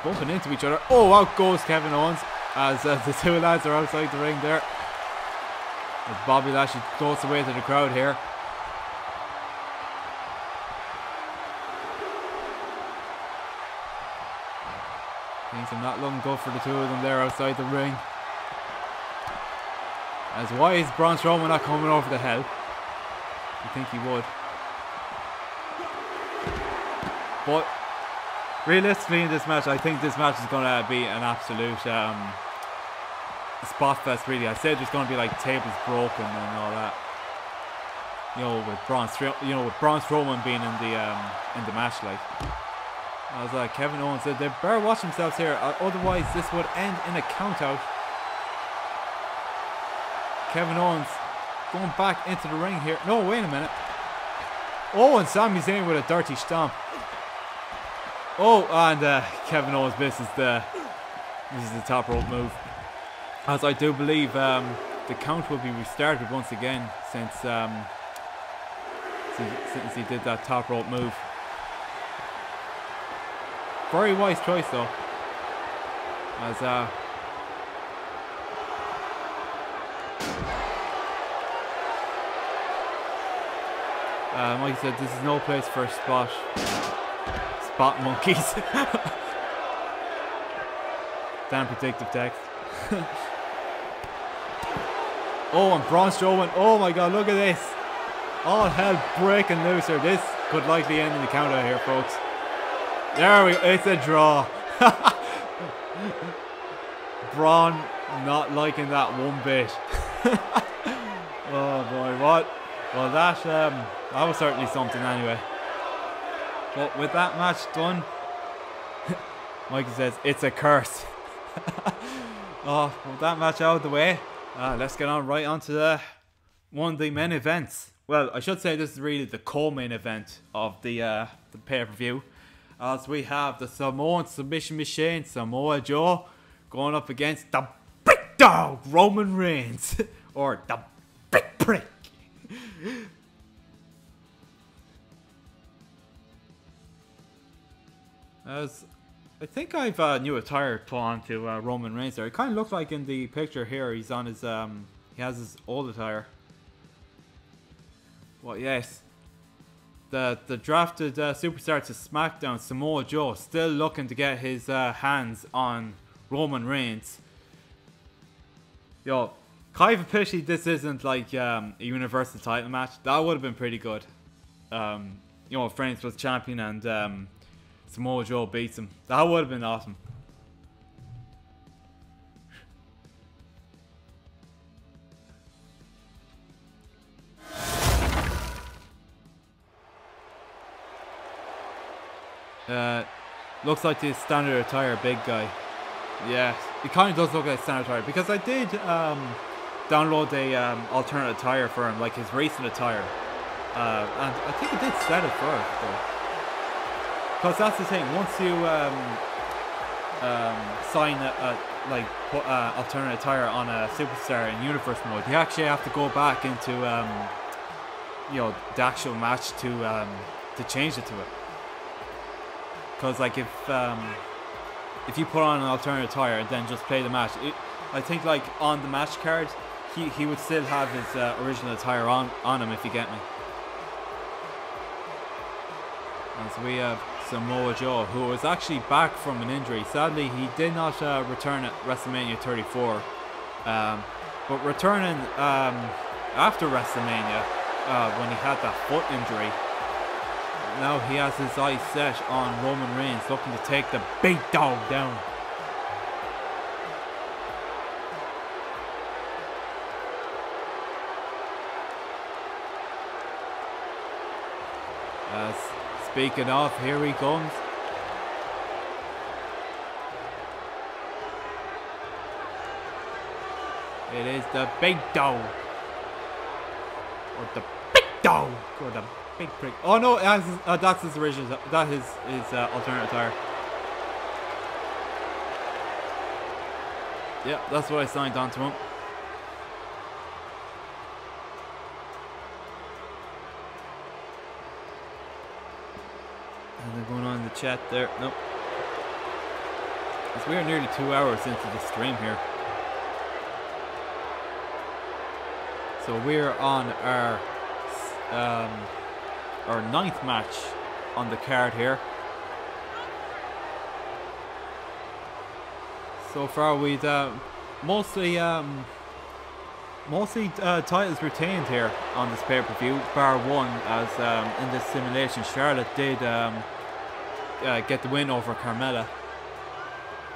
Bumping into each other. Oh, out goes Kevin Owens as the two lads are outside the ring there. As Bobby Lashley goes away to the crowd here. Things are not looking good for the two of them there outside the ring. As why is Braun Strowman not coming over the help? I think he would. But realistically in this match, I think this match is going to be an absolute spot fest really. I said there's going to be like tables broken and all that. You know, with Braun Strowman being in the match, like. I was like, Kevin Owens said they better watch themselves here, otherwise this would end in a count out. Kevin Owens going back into the ring here. No, wait a minute. Oh, and Sami Zayn with a dirty stomp. Oh, and Kevin Owens misses this is the top rope move. As I do believe the count will be restarted once again since he did that top rope move. Very wise choice though. As like I said, this is no place for spot monkeys. Damn predictive text. Oh, and Braun Strowman. Oh my god, look at this. All hell breaking loose here. This could likely end in the count out here, folks. There we go. It's a draw. Braun not liking that one bit. Oh boy, what? Well, that was certainly something anyway. But with that match done, Mikey says it's a curse. Oh, with that match out of the way, let's get on right onto one of the main events. Well, I should say this is really the co-main event of the pay-per-view. As we have the Samoan submission machine, Samoa Joe, going up against the big dog, Roman Reigns. Or the big prick. As I think I've new attire put on to Roman Reigns there. It kind of looks like in the picture here he's on his he has his old attire. Well, yes. The drafted superstar to SmackDown, Samoa Joe, still looking to get his hands on Roman Reigns. Yo, kind of a pity this isn't like a Universal title match. That would have been pretty good. You know, if Reigns was champion and Samoa Joe beats him. That would have been awesome. Looks like the standard attire big guy. Yeah, it kind of does look like standard attire, because I did download a alternate attire for him, like his recent attire, and I think it did set it first, because that's the thing. Once you sign like put alternate attire on a superstar in universe mode, you actually have to go back into you know, the actual match to change it to it. Because like if you put on an alternate attire and then just play the match, I think like on the match card he would still have his original attire on him, if you get me. And so we have Samoa Joe, who was actually back from an injury. Sadly, he did not return at WrestleMania 34, but returning after WrestleMania when he had that foot injury. Now he has his eyes set on Roman Reigns, looking to take the big dog down. Speaking of, here he comes. It is the big dog. Or the big dog. Or the big prick. Oh no, that's his original. That is his alternate attire. Yeah, that's what I signed onto him. And they're going on in the chat there. Nope. Because we are nearly 2 hours into the stream here. So we're on our 9th match on the card here. So far we've mostly titles retained here on this pay-per-view, bar one, as in this simulation Charlotte did get the win over Carmella,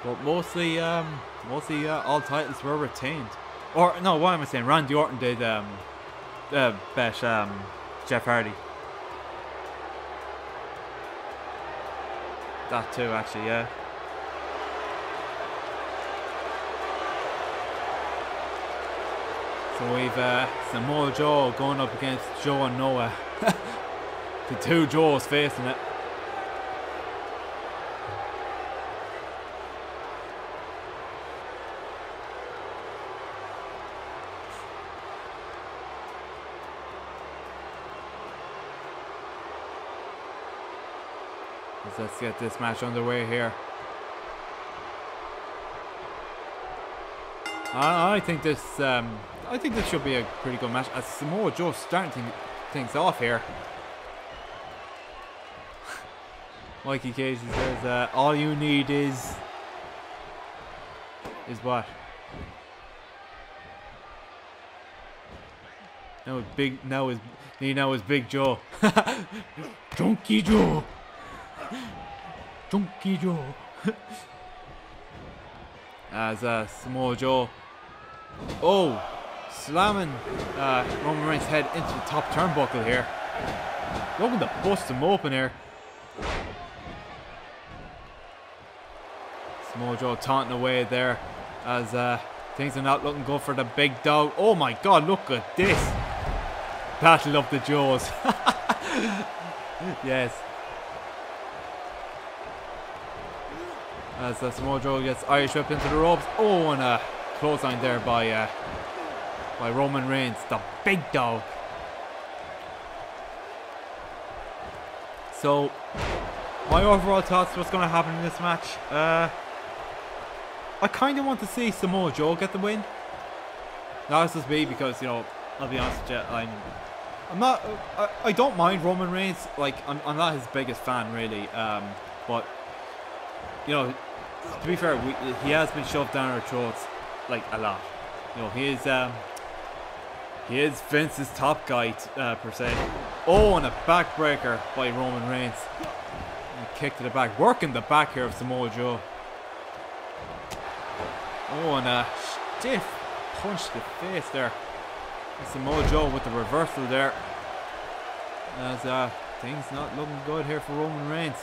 but mostly all titles were retained. Or no, what am I saying? Randy Orton did bet Jeff Hardy. That too, actually, yeah. So we've Samoa Joe going up against Joe and Noah. The two Joes facing it. Let's get this match underway here. I think this should be a pretty good match, as Samoa Joe starting things off here. Mikey Casey says, all you need is what? Now is Big Joe. Junkie Joe. Junkie Joe. As Samoa Joe, slamming Roman Reigns' head into the top turnbuckle here. Looking to bust him open here. Samoa Joe taunting away there, as things are not looking good for the big dog. Oh my god, look at this. Battle of the Joes. Yes. As Samoa Joe gets Irish whipped into the ropes. Oh, and a clothesline there by Roman Reigns, the big dog. So, my overall thoughts, what's going to happen in this match? I kind of want to see Samoa Joe get the win. That's just me, because, you know, I'll be honest with you, I don't mind Roman Reigns. Like, I'm not his biggest fan, really. But, you know, to be fair, he has been shoved down our throats, like, a lot. You know, he is Vince's top guy, per se. Oh, and a backbreaker by Roman Reigns. And a kick to the back, working the back here of Samoa Joe. Oh, and a stiff punch to the face there. And Samoa Joe with the reversal there. As things not looking good here for Roman Reigns.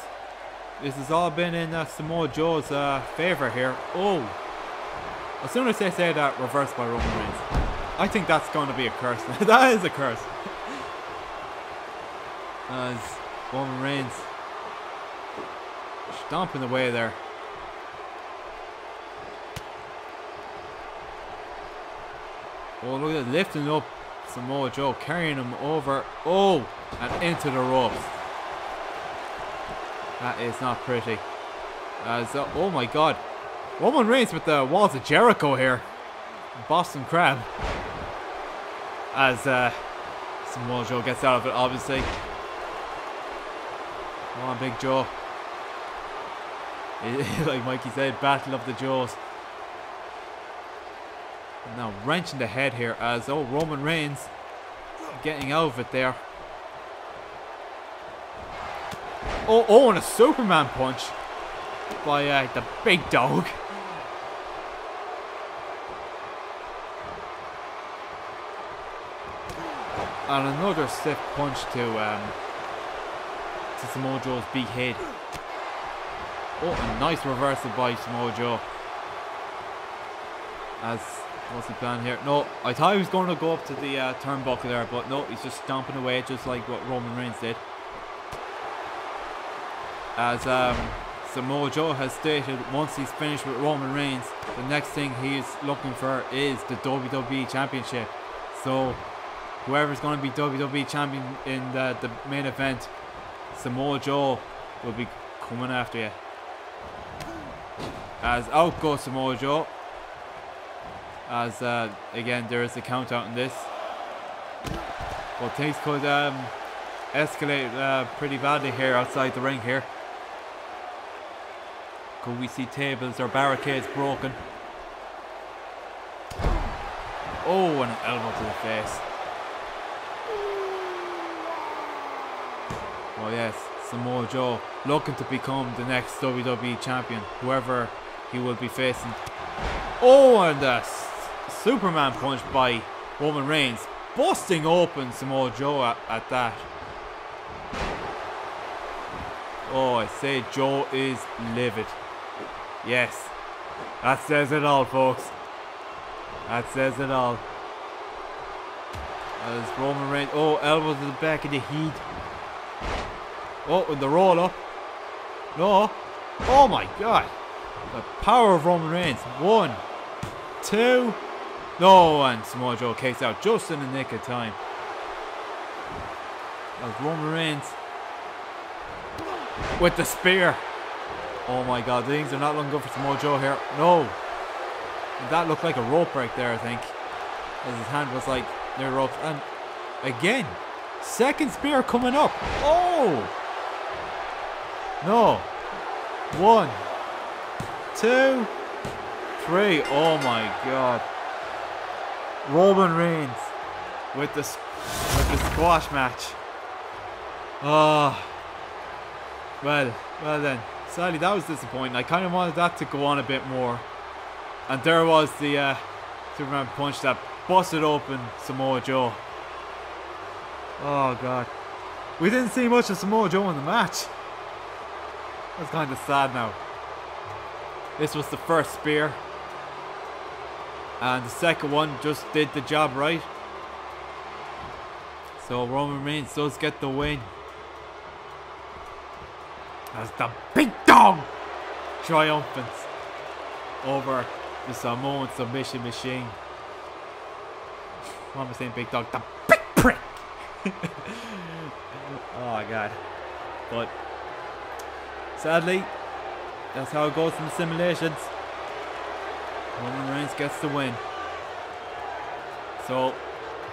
This has all been in Samoa Joe's favour here. Oh, as soon as they say that, reversed by Roman Reigns. I think that's going to be a curse. That is a curse. As Roman Reigns stomping away there. Oh, look at that, lifting up Samoa Joe, carrying him over. Oh, and into the ropes. That is not pretty. As oh my God, Roman Reigns with the walls of Jericho here. Boston Crab. As Samoa Joe gets out of it, obviously. Come on, Big Joe. Like Mikey said, Battle of the Joes. Now wrenching the head here as Roman Reigns getting out of it there. And a Superman punch by the big dog. And another stiff punch to Samoa Joe's big head. Oh, a nice reversal by Samoa Joe. As what's the plan here? No, I thought he was going to go up to the turnbuckle there, but no, he's just stomping away just like what Roman Reigns did. As Samoa Joe has stated, once he's finished with Roman Reigns, the next thing he's looking for is the WWE Championship. So whoever's going to be WWE Champion in the main event, Samoa Joe will be coming after you. As out goes Samoa Joe. As again, there is a count out in this. But things could escalate pretty badly here outside the ring here. Could we see tables or barricades broken? Oh, and an elbow to the face. Oh yes, Samoa Joe looking to become the next WWE champion, whoever he will be facing. Oh, and a Superman punch by Roman Reigns, busting open Samoa Joe at that. Oh, I say Joe is livid. Yes, that says it all, folks. That says it all. As Roman Reigns, elbow to the back of the heat. Oh, with the roll up. No. Oh my God. The power of Roman Reigns. 1, 2. No, and Samoa Joe kicks out just in the nick of time. As Roman Reigns with the spear. Oh my God, things are not looking good for Samoa Joe here. No. That looked like a rope break there, I think. As his hand was like near the ropes. And again, second spear coming up. Oh! No. 1, 2, 3. Oh my God. Roman Reigns with the squash match. Oh. Well then. Sadly, that was disappointing. I kind of wanted that to go on a bit more. And there was the Superman punch that busted open Samoa Joe. Oh God. We didn't see much of Samoa Joe in the match. That's kind of sad now. This was the first spear. And the second one just did the job right. So Roman Reigns does get the win. As the big dog triumphant over the Samoan submission machine. What am I saying, big dog? The big prick! Oh God. But sadly, that's how it goes in the simulations. Roman Reigns gets the win. So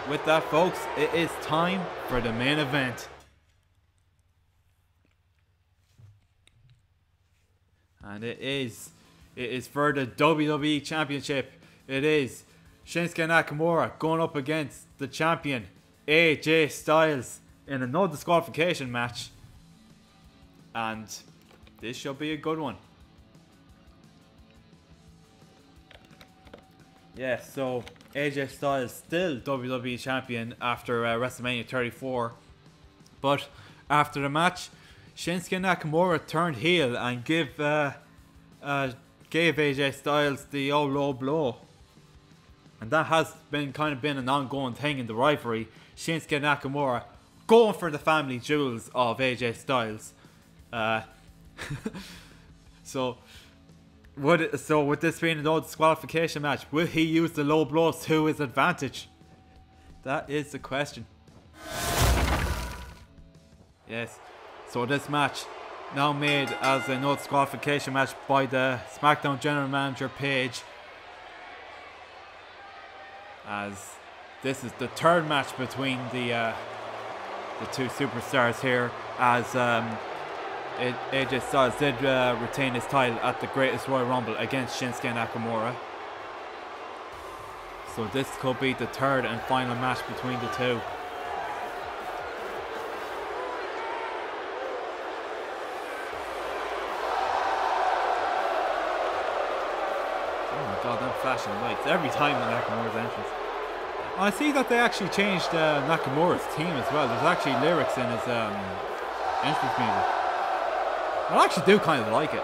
with that, folks, it is time for the main event. And it is for the WWE Championship. It is Shinsuke Nakamura going up against the champion AJ Styles in a no disqualification match. And this should be a good one. Yes, so AJ Styles still WWE Champion after WrestleMania 34. But after the match, Shinsuke Nakamura turned heel and gave AJ Styles the old low blow. And that has been an ongoing thing in the rivalry. Shinsuke Nakamura going for the family jewels of AJ Styles. So with this being a no disqualification match, will he use the low blows to his advantage? That is the question. Yes. So this match now made as a no disqualification match by the SmackDown General Manager Paige. As this is the third match between the two superstars here, as AJ Styles did retain his title at the Greatest Royal Rumble against Shinsuke Nakamura. So this could be the third and final match between the two. Oh my god, them flashing lights every time in Nakamura's entrance. I see that they actually changed Nakamura's theme as well. There's actually lyrics in his entrance music. I actually do kind of like it.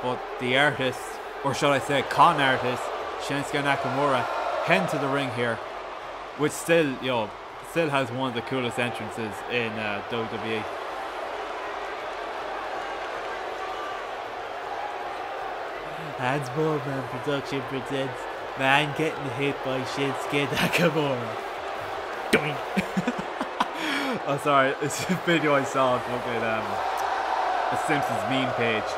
But the artist, or should I say con artist, Shinsuke Nakamura, heading to the ring here, which still, still has one of the coolest entrances in WWE. Hands Movement Production presents Man Getting Hit by Shinsuke Nakamura. Doink! Oh, sorry, it's a video I saw on fucking a Simpsons meme page.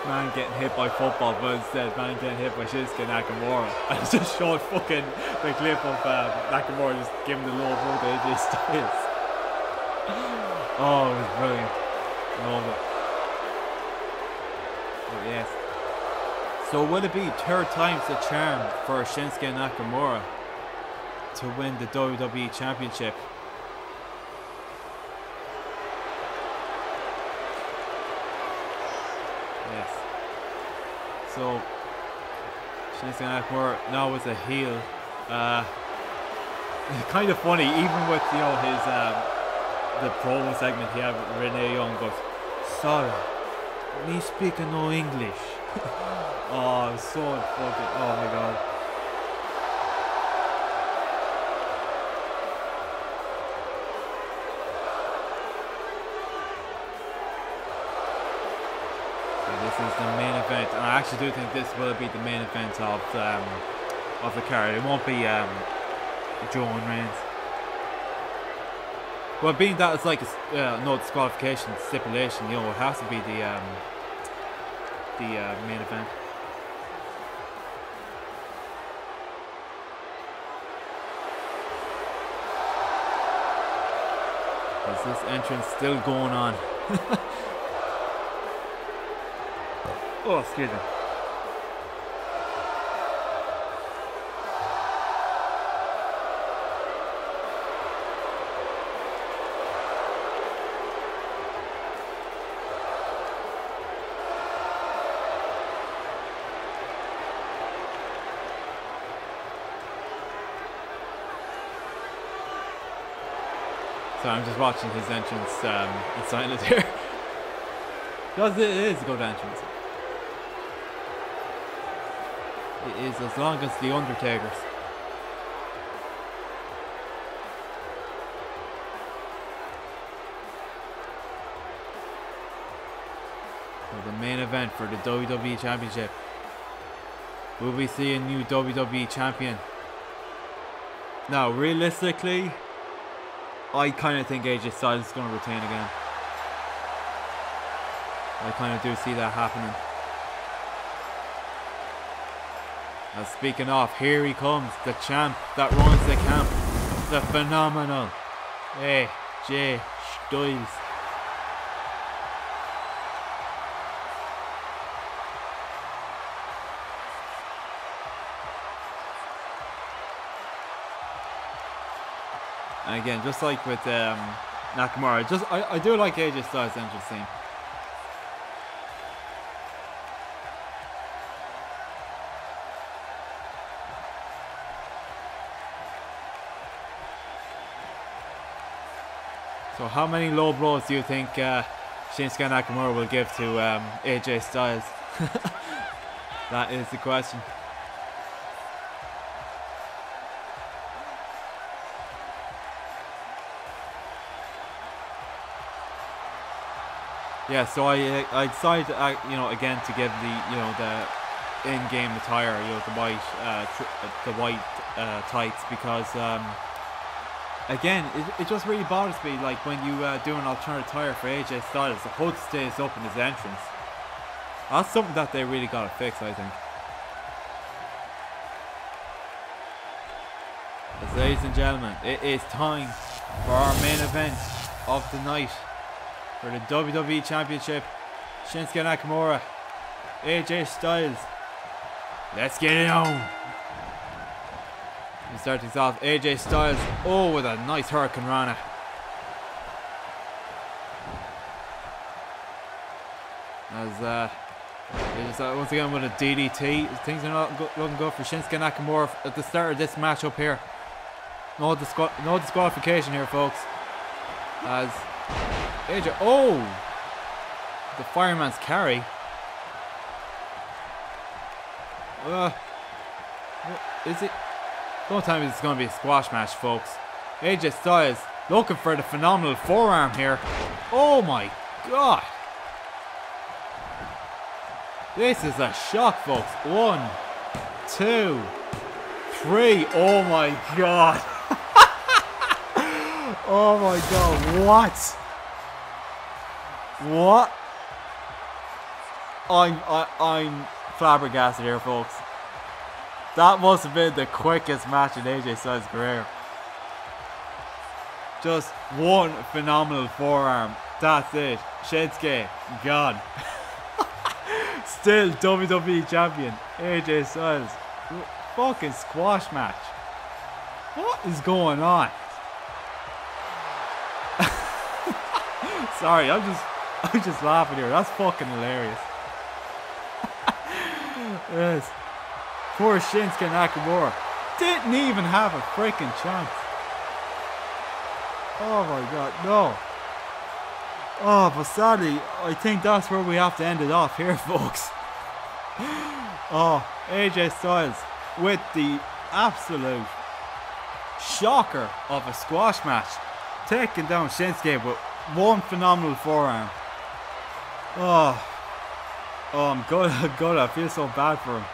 Man getting hit by football, but instead man getting hit by Shinsuke Nakamura. And it just showed fucking the clip of Nakamura just giving the low blow to AJ Styles. Oh, it was brilliant. Love it. But yes. So will it be third time's the charm for Shinsuke Nakamura to win the WWE Championship? Yes. So Shinsuke Nakamura now is a heel. Kind of funny, even with his the promo segment he had with Renee Young goes, sorry, me speaking no English. Oh, so fucking, oh my god. This is the main event, and I actually do think this will be the main event of the card. It won't be Joe and Reigns. Well, being that it's like a no disqualification stipulation, it has to be the main event. Is this entrance still going on? Oh, excuse me. So I'm just watching his entrance in silence here. Because it is a good entrance. It is, as long as the Undertaker's. So the main event for the WWE Championship. Will we see a new WWE Champion? Now, realistically, I kind of think AJ Styles is going to retain again. I kind of do see that happening. And speaking of, here he comes, the champ that runs the camp, the phenomenal AJ Styles. And again, just like with Nakamura, I do like AJ Styles' entrance theme. So how many low blows do you think Shinsuke Nakamura will give to AJ Styles? That is the question. Yeah, so I decided, you know, again to give the in-game attire, you know, the white tights, because again, it just really bothers me, like when you do an alternate attire for AJ Styles, the hood stays up in his entrance. That's something that they really gotta fix, I think. But ladies and gentlemen, it is time for our main event of the night. For the WWE Championship, Shinsuke Nakamura, AJ Styles. Let's get it on. We start things off. AJ Styles, oh, with a nice Hurricane Rana. As once again with a DDT. Things are not looking good for Shinsuke Nakamura at the start of this matchup here. No disqualification here, folks. As AJ, oh, the fireman's carry. Is it? Don't tell me it's going to be a squash match, folks. AJ Styles looking for the phenomenal forearm here. Oh my god. This is a shock, folks. 1, 2, 3. Oh my god. Oh my god. What? What? I'm flabbergasted here, folks. That must have been the quickest match in AJ Styles' career. Just one phenomenal forearm. That's it. Shinsuke gone. Still WWE champion AJ Styles. Fucking squash match. What is going on? Sorry, I'm just laughing here. That's fucking hilarious. Yes. Poor Shinsuke Nakamura. Didn't even have a freaking chance. Oh my god, no. Oh, but sadly, I think that's where we have to end it off here, folks. Oh, AJ Styles with the absolute shocker of a squash match, taking down Shinsuke with one phenomenal forearm. Oh, I'm good. I feel so bad for him.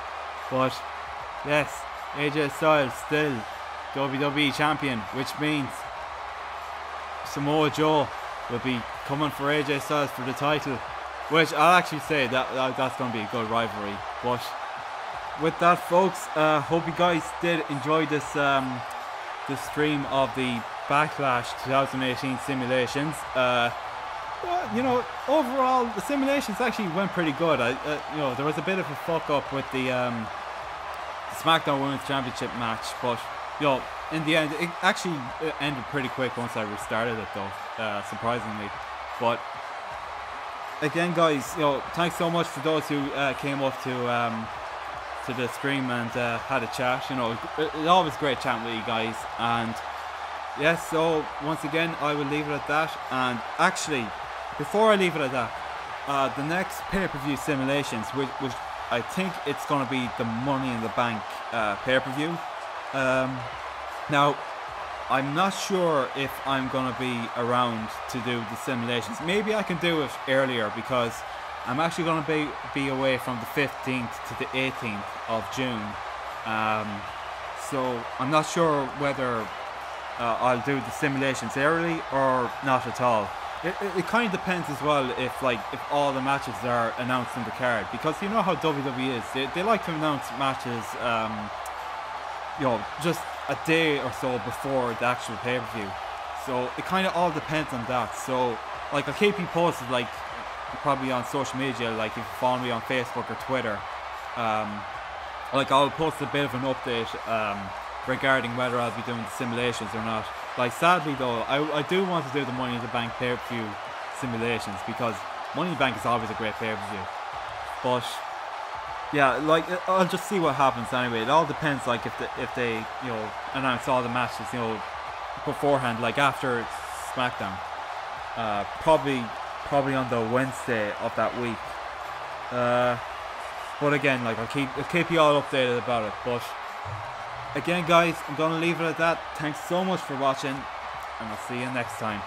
But yes, AJ Styles still WWE champion, which means Samoa Joe will be coming for AJ Styles for the title, which I'll actually say that's going to be a good rivalry. But with that, folks, hope you guys did enjoy this this stream of the Backlash 2018 simulations. Well, you know, overall the simulations actually went pretty good. You know, there was a bit of a fuck up with the SmackDown Women's Championship match, but you know, in the end, it actually ended pretty quick once I restarted it, though, surprisingly. But again, guys, you know, thanks so much for those who came up to the stream and had a chat. You know, it's always great chatting with you guys. And yes, so once again, I will leave it at that. And actually, before I leave it at that, the next pay-per-view simulations, which I think it's going to be the Money in the Bank pay-per-view. Now, I'm not sure if I'm going to be around to do the simulations. Maybe I can do it earlier because I'm actually going to be away from the 15th to the 18th of June. So I'm not sure whether I'll do the simulations early or not at all. It kind of depends as well if all the matches are announced in the card, because you know how WWE is. They like to announce matches you know, just a day or so before the actual pay-per-view. So it kind of all depends on that. So like, I'll keep you posted, like probably on social media, like if you follow me on Facebook or Twitter. Like I'll post a bit of an update regarding whether I'll be doing the simulations or not. Like sadly though, I do want to do the Money in the Bank pay-per-view simulations, because Money in the Bank is always a great pay-per-view. But yeah, like I'll just see what happens anyway. It all depends, like if they you know, announce all the matches, you know, beforehand, like after SmackDown. probably on the Wednesday of that week. But again, like I'll keep you all updated about it. But again, guys, I'm gonna leave it at that. Thanks so much for watching, and I'll see you next time.